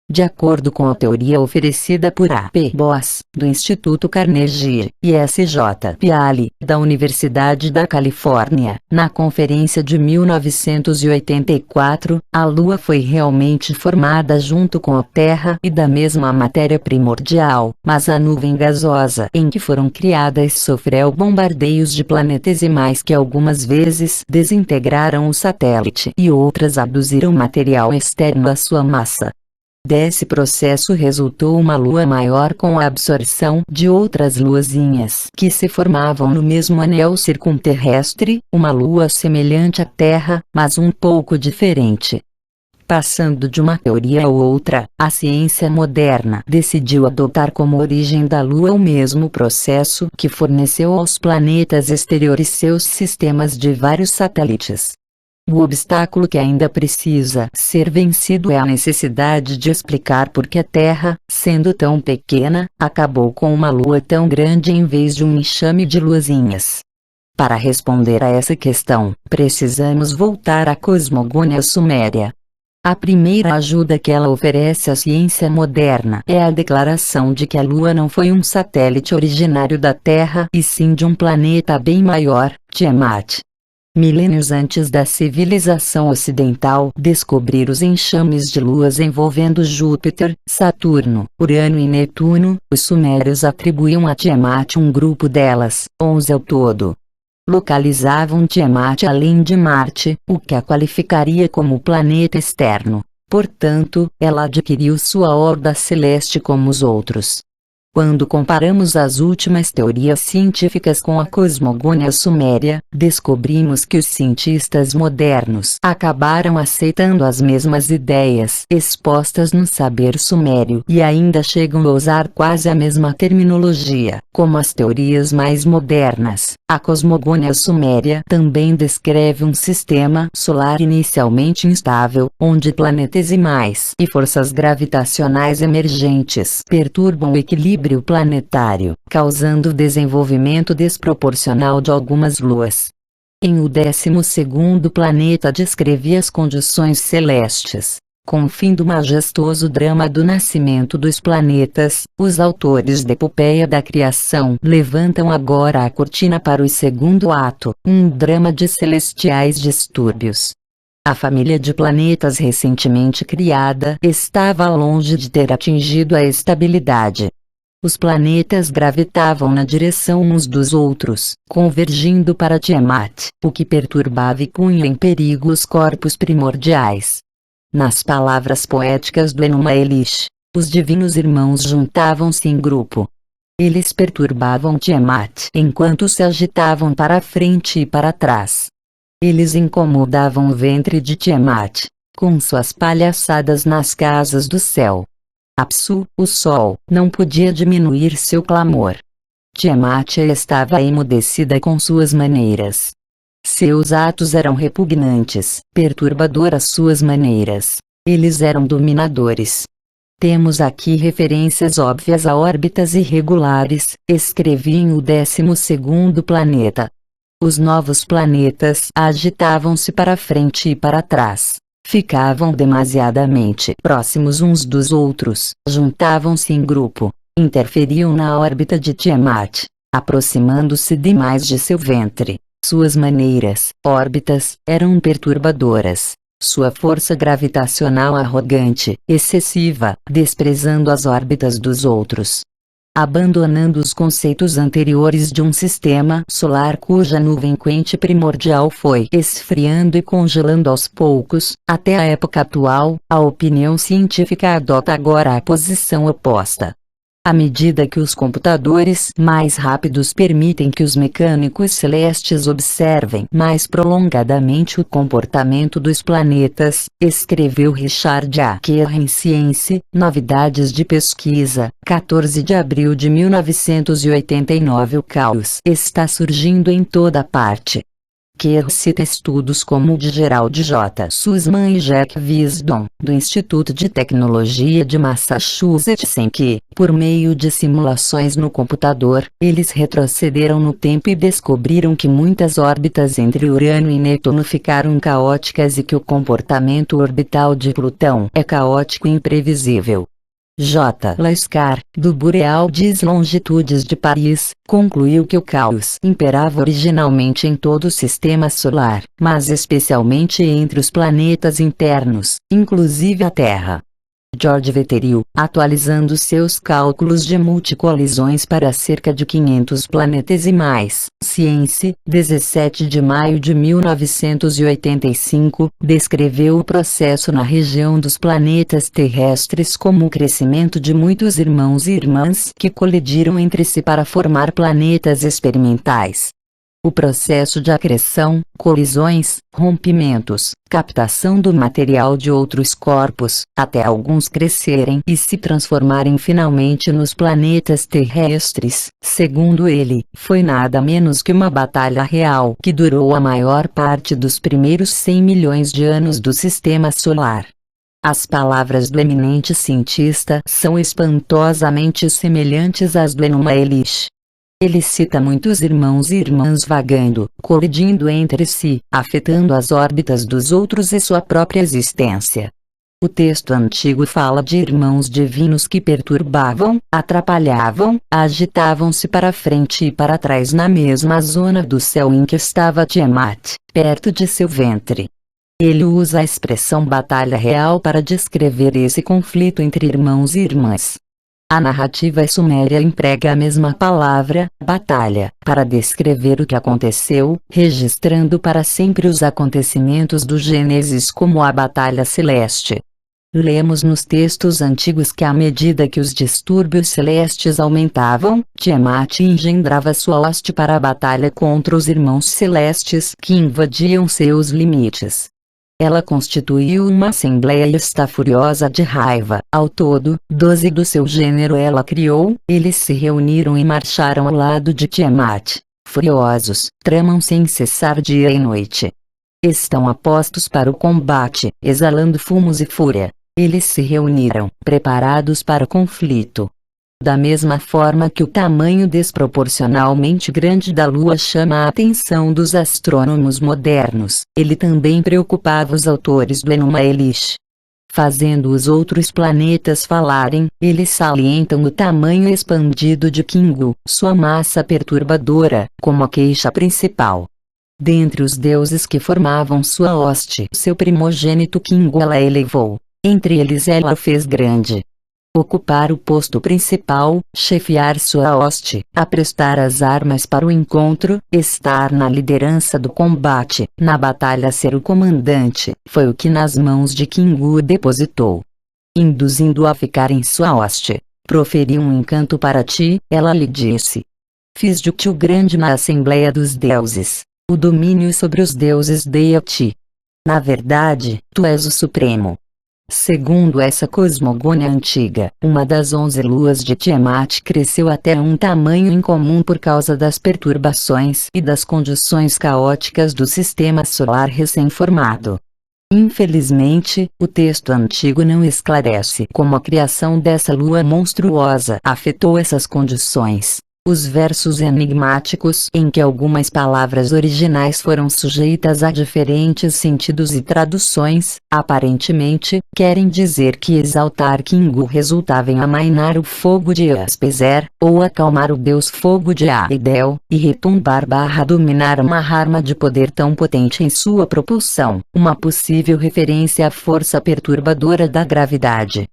De acordo com a teoria oferecida por A.P. Boas, do Instituto Carnegie, e S.J. Piali, da Universidade da Califórnia, na conferência de 1984, a Lua foi realmente formada junto com a Terra e da mesma matéria primordial, mas a nuvem gasosa em que foram criadas sofreu bombardeios de planetesimais que algumas vezes desintegraram o satélite e outras abduziram material externo à sua massa. Desse processo resultou uma lua maior com a absorção de outras luazinhas que se formavam no mesmo anel circunterrestre, uma lua semelhante à Terra, mas um pouco diferente. Passando de uma teoria a outra, a ciência moderna decidiu adotar como origem da Lua o mesmo processo que forneceu aos planetas exteriores seus sistemas de vários satélites. O obstáculo que ainda precisa ser vencido é a necessidade de explicar por que a Terra, sendo tão pequena, acabou com uma lua tão grande em vez de um enxame de luazinhas. Para responder a essa questão, precisamos voltar à cosmogonia suméria. A primeira ajuda que ela oferece à ciência moderna é a declaração de que a Lua não foi um satélite originário da Terra e sim de um planeta bem maior, Tiamat. Milênios antes da civilização ocidental descobrir os enxames de luas envolvendo Júpiter, Saturno, Urano e Netuno, os sumérios atribuíam a Tiamat um grupo delas, 11 ao todo. Localizavam Tiamat além de Marte, o que a qualificaria como planeta externo. Portanto, ela adquiriu sua horda celeste como os outros. Quando comparamos as últimas teorias científicas com a cosmogonia suméria, descobrimos que os cientistas modernos acabaram aceitando as mesmas ideias expostas no saber sumério e ainda chegam a usar quase a mesma terminologia, como as teorias mais modernas. A cosmogonia suméria também descreve um sistema solar inicialmente instável, onde planetesimais e forças gravitacionais emergentes perturbam o equilíbrio planetário, causando o desenvolvimento desproporcional de algumas luas. Em o 12º planeta descrevia as condições celestes. Com o fim do majestoso drama do nascimento dos planetas, os autores da epopeia da criação levantam agora a cortina para o segundo ato, um drama de celestiais distúrbios. A família de planetas recentemente criada estava longe de ter atingido a estabilidade. Os planetas gravitavam na direção uns dos outros, convergindo para Tiamat, o que perturbava e punha em perigo os corpos primordiais. Nas palavras poéticas do Enuma Elish, os divinos irmãos juntavam-se em grupo. Eles perturbavam Tiamat enquanto se agitavam para frente e para trás. Eles incomodavam o ventre de Tiamat, com suas palhaçadas nas casas do céu. Apsu, o sol, não podia diminuir seu clamor. Tiamat estava emudecida com suas maneiras. Seus atos eram repugnantes, perturbadoras suas maneiras. Eles eram dominadores. Temos aqui referências óbvias a órbitas irregulares, escrevi em o 12º planeta. Os novos planetas agitavam-se para frente e para trás. Ficavam demasiadamente próximos uns dos outros, juntavam-se em grupo, interferiam na órbita de Tiamat, aproximando-se demais de seu ventre. Suas maneiras, órbitas, eram perturbadoras. Sua força gravitacional arrogante, excessiva, desprezando as órbitas dos outros. Abandonando os conceitos anteriores de um sistema solar cuja nuvem quente primordial foi esfriando e congelando aos poucos, até a época atual, a opinião científica adota agora a posição oposta. À medida que os computadores mais rápidos permitem que os mecânicos celestes observem mais prolongadamente o comportamento dos planetas, escreveu Richard A. Kerr em Science, Novidades de Pesquisa, 14 de abril de 1989. O caos está surgindo em toda parte. Kerr cita estudos como o de Gerald J. Sussman e Jack Wisdom, do Instituto de Tecnologia de Massachusetts, em que, por meio de simulações no computador, eles retrocederam no tempo e descobriram que muitas órbitas entre Urano e Netuno ficaram caóticas e que o comportamento orbital de Plutão é caótico e imprevisível. J. Laskar, do Bureau des Longitudes de Paris, concluiu que o caos imperava originalmente em todo o sistema solar, mas especialmente entre os planetas internos, inclusive a Terra. George Veterill, atualizando seus cálculos de multicolisões para cerca de 500 planetas e mais, Science, 17 de maio de 1985, descreveu o processo na região dos planetas terrestres como o crescimento de muitos irmãos e irmãs que colidiram entre si para formar planetas experimentais. O processo de acreção, colisões, rompimentos, captação do material de outros corpos, até alguns crescerem e se transformarem finalmente nos planetas terrestres, segundo ele, foi nada menos que uma batalha real que durou a maior parte dos primeiros 100 milhões de anos do sistema solar. As palavras do eminente cientista são espantosamente semelhantes às do Enuma Elish. Ele cita muitos irmãos e irmãs vagando, colidindo entre si, afetando as órbitas dos outros e sua própria existência. O texto antigo fala de irmãos divinos que perturbavam, atrapalhavam, agitavam-se para frente e para trás na mesma zona do céu em que estava Tiamat, perto de seu ventre. Ele usa a expressão batalha real para descrever esse conflito entre irmãos e irmãs. A narrativa suméria emprega a mesma palavra, batalha, para descrever o que aconteceu, registrando para sempre os acontecimentos do Gênesis como a batalha celeste. Lemos nos textos antigos que à medida que os distúrbios celestes aumentavam, Tiamat engendrava sua hoste para a batalha contra os irmãos celestes que invadiam seus limites. Ela constituiu uma assembleia e está furiosa de raiva. Ao todo, 12 do seu gênero ela criou, eles se reuniram e marcharam ao lado de Tiamat. Furiosos, tramam sem cessar dia e noite. Estão apostos para o combate, exalando fumos e fúria. Eles se reuniram, preparados para o conflito. Da mesma forma que o tamanho desproporcionalmente grande da Lua chama a atenção dos astrônomos modernos, ele também preocupava os autores do Enuma Elish. fazendo os outros planetas falarem. Eles salientam o tamanho expandido de Kingu, sua massa perturbadora, como a queixa principal. Dentre os deuses que formavam sua hoste, seu primogênito Kingu ela elevou. Entre eles ela o fez grande. Ocupar o posto principal, chefiar sua hoste, aprestar as armas para o encontro, estar na liderança do combate, na batalha ser o comandante, foi o que nas mãos de Kingu depositou. Induzindo-o a ficar em sua hoste, proferi um encanto para ti, ela lhe disse. Fiz de ti o grande na Assembleia dos Deuses. O domínio sobre os deuses dei a ti. Na verdade, tu és o Supremo. Segundo essa cosmogonia antiga, uma das 11 luas de Tiamat cresceu até um tamanho incomum por causa das perturbações e das condições caóticas do sistema solar recém-formado. Infelizmente, o texto antigo não esclarece como a criação dessa lua monstruosa afetou essas condições. Os versos enigmáticos em que algumas palavras originais foram sujeitas a diferentes sentidos e traduções, aparentemente, querem dizer que exaltar Kingu resultava em amainar o fogo de Aspezer, ou acalmar o deus fogo de Aidel, e retumbar/dominar uma arma de poder tão potente em sua propulsão, uma possível referência à força perturbadora da gravidade.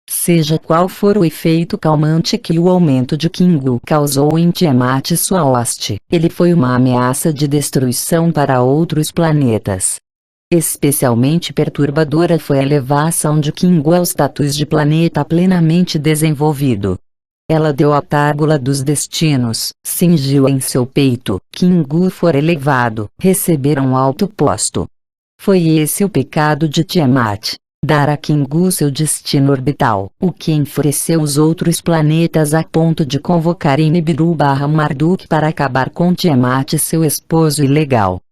Seja qual for o efeito calmante que o aumento de Kingu causou em Tiamat e sua hoste, ele foi uma ameaça de destruição para outros planetas. Especialmente perturbadora foi a elevação de Kingu ao status de planeta plenamente desenvolvido. Ela deu a tábula dos destinos, cingiu em seu peito, Kingu for elevado, receber um alto posto. Foi esse o pecado de Tiamat. Dar a Kingu seu destino orbital, o que enfureceu os outros planetas a ponto de convocarem Nibiru/Marduk para acabar com Tiamat seu esposo ilegal.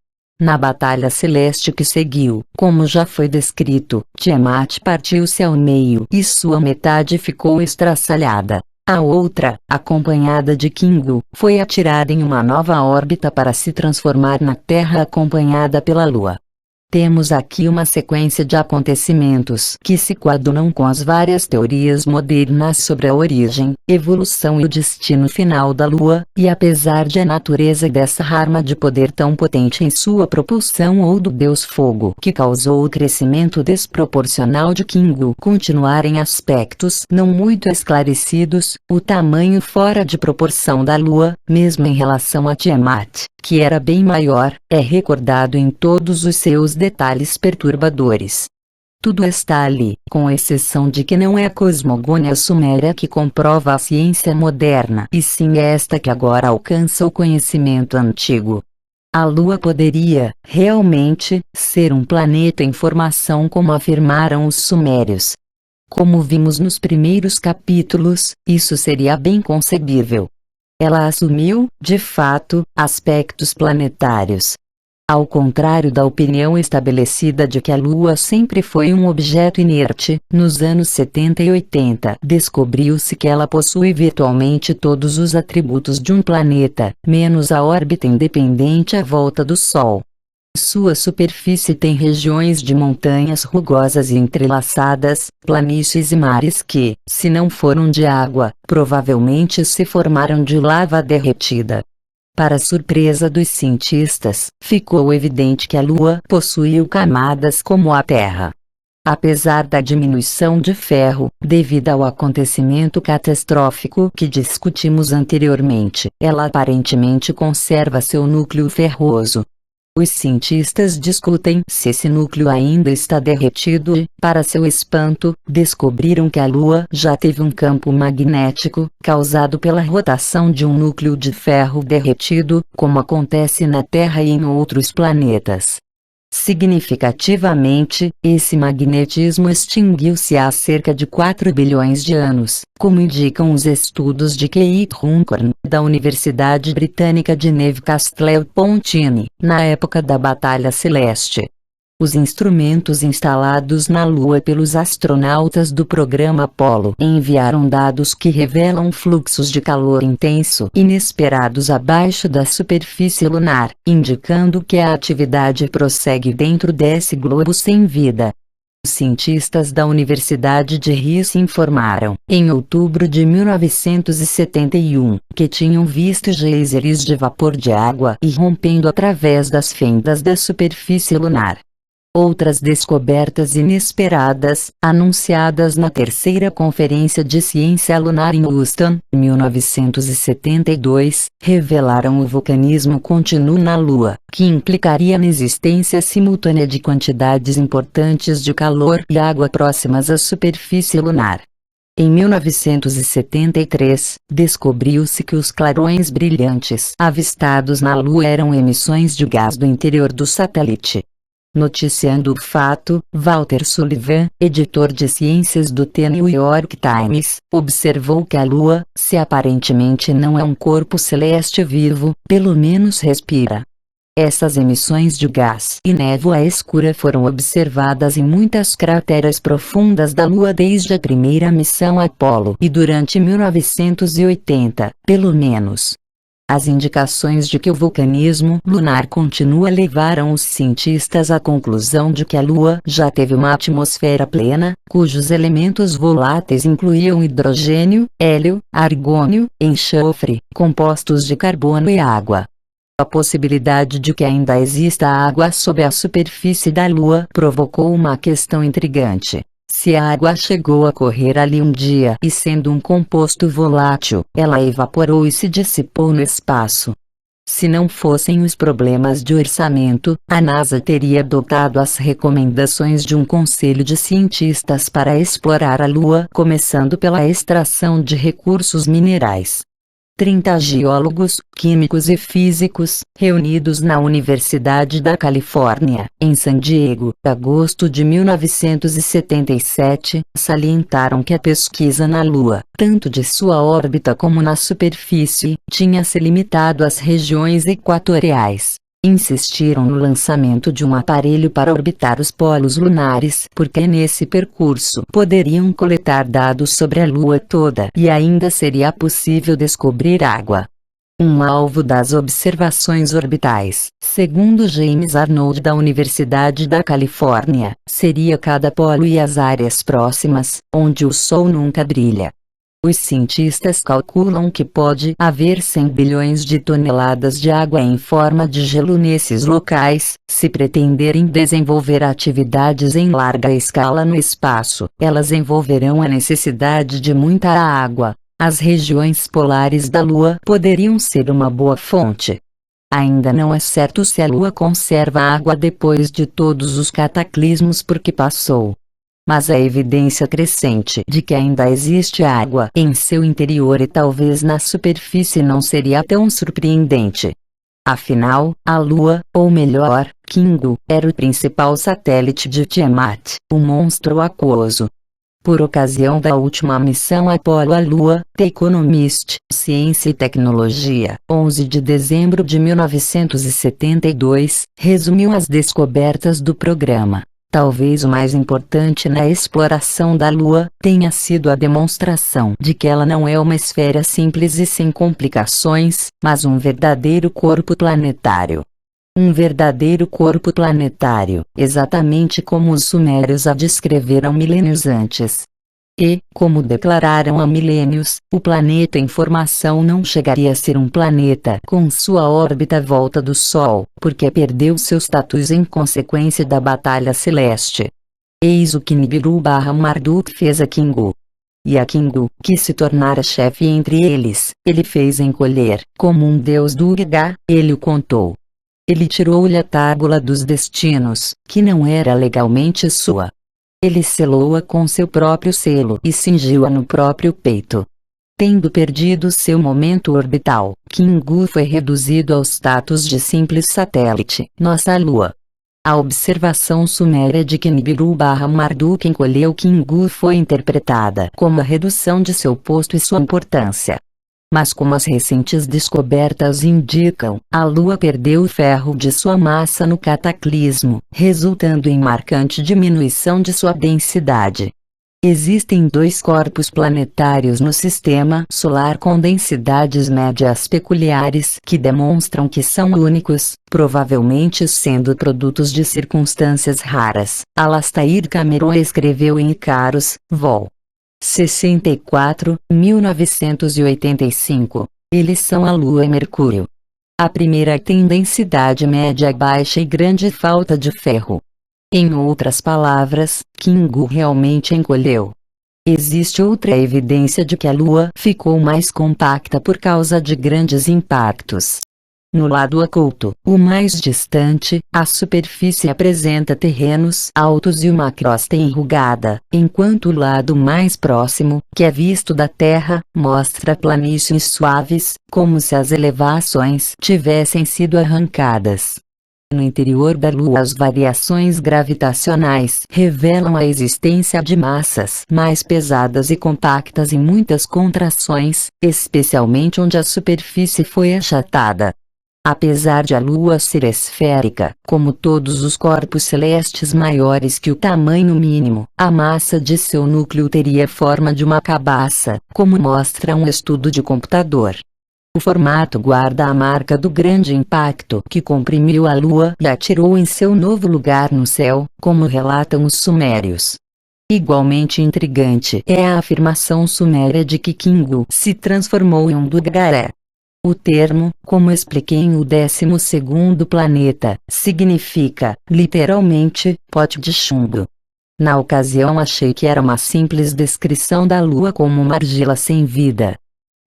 Na batalha celeste que seguiu, como já foi descrito, Tiamat partiu-se ao meio e sua metade ficou estraçalhada. A outra, acompanhada de Kingu, foi atirada em uma nova órbita para se transformar na Terra acompanhada pela Lua. Temos aqui uma sequência de acontecimentos que se coadunam com as várias teorias modernas sobre a origem, evolução e o destino final da Lua, e apesar de a natureza dessa arma de poder tão potente em sua propulsão ou do Deus Fogo que causou o crescimento desproporcional de Kingu continuar em aspectos não muito esclarecidos, o tamanho fora de proporção da Lua, mesmo em relação a Tiamat, que era bem maior, é recordado em todos os seus detalhes perturbadores. Tudo está ali, com exceção de que não é a cosmogonia suméria que comprova a ciência moderna, e sim esta que agora alcança o conhecimento antigo. A Lua poderia, realmente, ser um planeta em formação como afirmaram os sumérios. Como vimos nos primeiros capítulos, isso seria bem concebível. Ela assumiu, de fato, aspectos planetários. Ao contrário da opinião estabelecida de que a Lua sempre foi um objeto inerte, nos anos 70 e 80 descobriu-se que ela possui virtualmente todos os atributos de um planeta, menos a órbita independente à volta do Sol. Sua superfície tem regiões de montanhas rugosas e entrelaçadas, planícies e mares que, se não foram de água, provavelmente se formaram de lava derretida. Para surpresa dos cientistas, ficou evidente que a Lua possuía camadas como a Terra. Apesar da diminuição de ferro, devido ao acontecimento catastrófico que discutimos anteriormente, ela aparentemente conserva seu núcleo ferroso. Os cientistas discutem se esse núcleo ainda está derretido e, para seu espanto, descobriram que a Lua já teve um campo magnético, causado pela rotação de um núcleo de ferro derretido, como acontece na Terra e em outros planetas. Significativamente, esse magnetismo extinguiu-se há cerca de 4 bilhões de anos, como indicam os estudos de Keith Runcorn, da Universidade Britânica de Newcastle-upon-Tyne, na época da Batalha Celeste. Os instrumentos instalados na Lua pelos astronautas do programa Apollo enviaram dados que revelam fluxos de calor intenso inesperados abaixo da superfície lunar, indicando que a atividade prossegue dentro desse globo sem vida. Os cientistas da Universidade de Rice informaram, em outubro de 1971, que tinham visto geysers de vapor de água irrompendo através das fendas da superfície lunar. Outras descobertas inesperadas, anunciadas na terceira Conferência de Ciência Lunar em Houston, 1972, revelaram o vulcanismo contínuo na Lua, que implicaria na existência simultânea de quantidades importantes de calor e água próximas à superfície lunar. Em 1973, descobriu-se que os clarões brilhantes avistados na Lua eram emissões de gás do interior do satélite. Noticiando o fato, Walter Sullivan, editor de ciências do The New York Times, observou que a Lua, se aparentemente não é um corpo celeste vivo, pelo menos respira. Essas emissões de gás e névoa escura foram observadas em muitas crateras profundas da Lua desde a primeira missão Apollo e durante 1980, pelo menos. As indicações de que o vulcanismo lunar continua levaram os cientistas à conclusão de que a Lua já teve uma atmosfera plena, cujos elementos voláteis incluíam hidrogênio, hélio, argônio, enxofre, compostos de carbono e água. A possibilidade de que ainda exista água sob a superfície da Lua provocou uma questão intrigante. Se a água chegou a correr ali um dia e sendo um composto volátil, ela evaporou e se dissipou no espaço. Se não fossem os problemas de orçamento, a NASA teria adotado as recomendações de um conselho de cientistas para explorar a Lua, começando pela extração de recursos minerais. 30 geólogos, químicos e físicos, reunidos na Universidade da Califórnia, em San Diego, agosto de 1977, salientaram que a pesquisa na Lua, tanto de sua órbita como na superfície, tinha se limitado às regiões equatoriais. Insistiram no lançamento de um aparelho para orbitar os polos lunares, porque nesse percurso poderiam coletar dados sobre a Lua toda e ainda seria possível descobrir água. Um alvo das observações orbitais, segundo James Arnold da Universidade da Califórnia, seria cada polo e as áreas próximas, onde o Sol nunca brilha. Os cientistas calculam que pode haver 100 bilhões de toneladas de água em forma de gelo nesses locais. Se pretenderem desenvolver atividades em larga escala no espaço, elas envolverão a necessidade de muita água. As regiões polares da Lua poderiam ser uma boa fonte. Ainda não é certo se a Lua conserva água depois de todos os cataclismos por que passou. Mas a evidência crescente de que ainda existe água em seu interior e talvez na superfície não seria tão surpreendente. Afinal, a Lua, ou melhor, Kingu, era o principal satélite de Tiamat, o monstro aquoso. Por ocasião da última missão Apollo à Lua, The Economist, Ciência e Tecnologia, 11 de dezembro de 1972, resumiu as descobertas do programa. Talvez o mais importante na exploração da Lua tenha sido a demonstração de que ela não é uma esfera simples e sem complicações, mas um verdadeiro corpo planetário. Um verdadeiro corpo planetário, exatamente como os sumérios a descreveram milênios antes. E, como declararam há milênios, o planeta em formação não chegaria a ser um planeta com sua órbita à volta do Sol, porque perdeu seu status em consequência da batalha celeste. Eis o que Nibiru/Marduk fez a Kingu. E a Kingu, que se tornara chefe entre eles, ele fez encolher, como um deus do Urga, ele o contou. Ele tirou-lhe a tábula dos destinos, que não era legalmente sua. Ele selou-a com seu próprio selo e cingiu-a no próprio peito. Tendo perdido seu momento orbital, Kingu foi reduzido ao status de simples satélite, nossa Lua. A observação suméria de que Nibiru/Marduk encolheu Kingu foi interpretada como a redução de seu posto e sua importância. Mas como as recentes descobertas indicam, a Lua perdeu o ferro de sua massa no cataclismo, resultando em marcante diminuição de sua densidade. Existem 2 corpos planetários no Sistema Solar com densidades médias peculiares que demonstram que são únicos, provavelmente sendo produtos de circunstâncias raras. Alastair Cameron escreveu em Icarus, Vol. 64, 1985. Eles são a Lua e Mercúrio. A primeira tem densidade média baixa e grande falta de ferro. Em outras palavras, Kingu realmente encolheu. Existe outra evidência de que a Lua ficou mais compacta por causa de grandes impactos. No lado oculto, o mais distante, a superfície apresenta terrenos altos e uma crosta enrugada, enquanto o lado mais próximo, que é visto da Terra, mostra planícies suaves, como se as elevações tivessem sido arrancadas. No interior da Lua, as variações gravitacionais revelam a existência de massas mais pesadas e compactas e muitas contrações, especialmente onde a superfície foi achatada. Apesar de a Lua ser esférica, como todos os corpos celestes maiores que o tamanho mínimo, a massa de seu núcleo teria forma de uma cabaça, como mostra um estudo de computador. O formato guarda a marca do grande impacto que comprimiu a Lua e a tirou em seu novo lugar no céu, como relatam os sumérios. Igualmente intrigante é a afirmação suméria de que Kingu se transformou em um Dugaré. O termo, como expliquei em o 12º planeta, significa, literalmente, pote de chumbo. Na ocasião achei que era uma simples descrição da Lua como uma argila sem vida.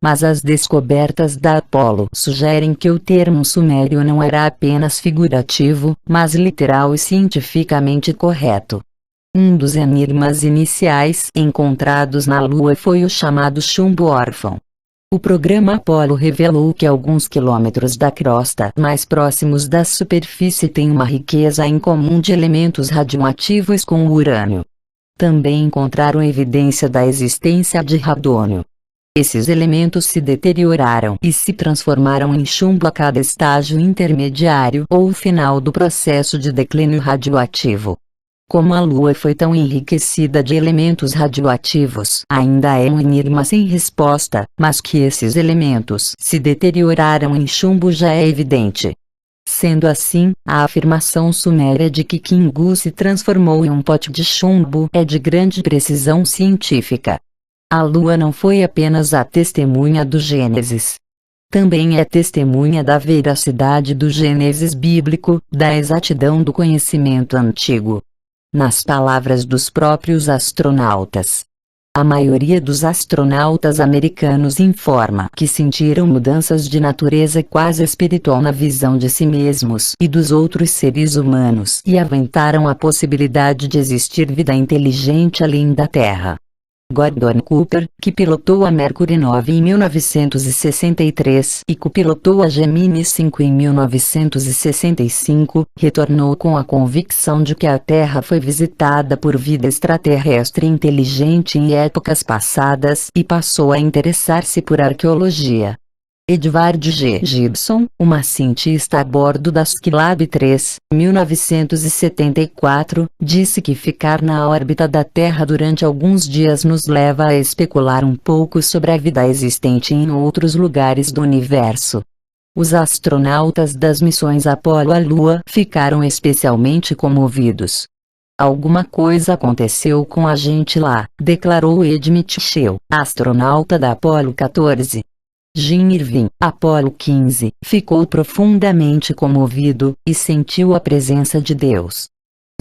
Mas as descobertas da Apollo sugerem que o termo sumério não era apenas figurativo, mas literal e cientificamente correto. Um dos enigmas iniciais encontrados na Lua foi o chamado chumbo órfão. O programa Apollo revelou que alguns quilômetros da crosta mais próximos da superfície têm uma riqueza incomum de elementos radioativos com o urânio. Também encontraram evidência da existência de radônio. Esses elementos se deterioraram e se transformaram em chumbo a cada estágio intermediário ou final do processo de declínio radioativo. Como a Lua foi tão enriquecida de elementos radioativos, ainda é um enigma sem resposta, mas que esses elementos se deterioraram em chumbo já é evidente. Sendo assim, a afirmação suméria de que Kingu se transformou em um pote de chumbo é de grande precisão científica. A Lua não foi apenas a testemunha do Gênesis. Também é testemunha da veracidade do Gênesis bíblico, da exatidão do conhecimento antigo. Nas palavras dos próprios astronautas. A maioria dos astronautas americanos informa que sentiram mudanças de natureza quase espiritual na visão de si mesmos e dos outros seres humanos e aventaram a possibilidade de existir vida inteligente além da Terra. Gordon Cooper, que pilotou a Mercury 9 em 1963 e copilotou a Gemini 5 em 1965, retornou com a convicção de que a Terra foi visitada por vida extraterrestre inteligente em épocas passadas e passou a interessar-se por arqueologia. Edward G. Gibson, uma cientista a bordo da Skylab 3, 1974, disse que ficar na órbita da Terra durante alguns dias nos leva a especular um pouco sobre a vida existente em outros lugares do universo. Os astronautas das missões Apollo à Lua ficaram especialmente comovidos. Alguma coisa aconteceu com a gente lá, declarou Ed Mitchell, astronauta da Apollo 14. Jim Irving, Apollo 15, ficou profundamente comovido, e sentiu a presença de Deus.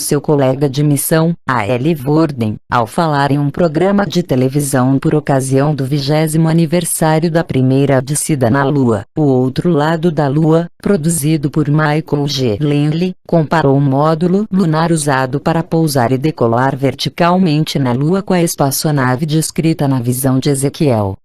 Seu colega de missão, A. L. Worden, ao falar em um programa de televisão por ocasião do 20º aniversário da primeira descida na Lua, O Outro Lado da Lua, produzido por Michael G. Langley, comparou o módulo lunar usado para pousar e decolar verticalmente na Lua com a espaçonave descrita na visão de Ezequiel.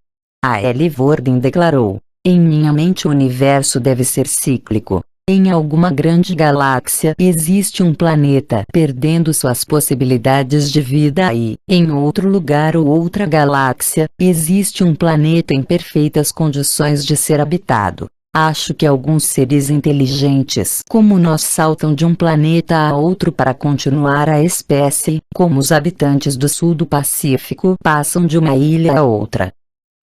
A. L. Worden declarou: "Em minha mente o universo deve ser cíclico. Em alguma grande galáxia existe um planeta perdendo suas possibilidades de vida e, em outro lugar ou outra galáxia, existe um planeta em perfeitas condições de ser habitado. Acho que alguns seres inteligentes como nós saltam de um planeta a outro para continuar a espécie, como os habitantes do sul do Pacífico passam de uma ilha a outra.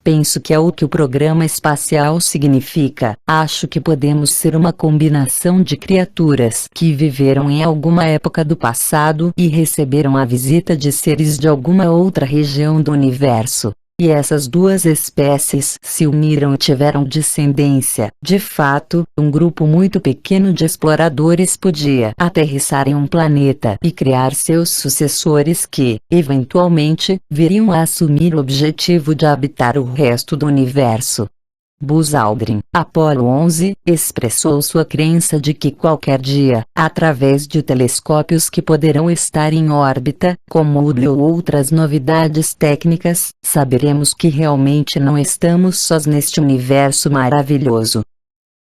Penso que é o que o programa espacial significa. Acho que podemos ser uma combinação de criaturas que viveram em alguma época do passado e receberam a visita de seres de alguma outra região do universo. E essas duas espécies se uniram e tiveram descendência. De fato, um grupo muito pequeno de exploradores podia aterrissar em um planeta e criar seus sucessores que, eventualmente, viriam a assumir o objetivo de habitar o resto do universo. Buzz Aldrin, Apollo 11, expressou sua crença de que qualquer dia, através de telescópios que poderão estar em órbita, como o Hubble ou outras novidades técnicas, saberemos que realmente não estamos sós neste universo maravilhoso.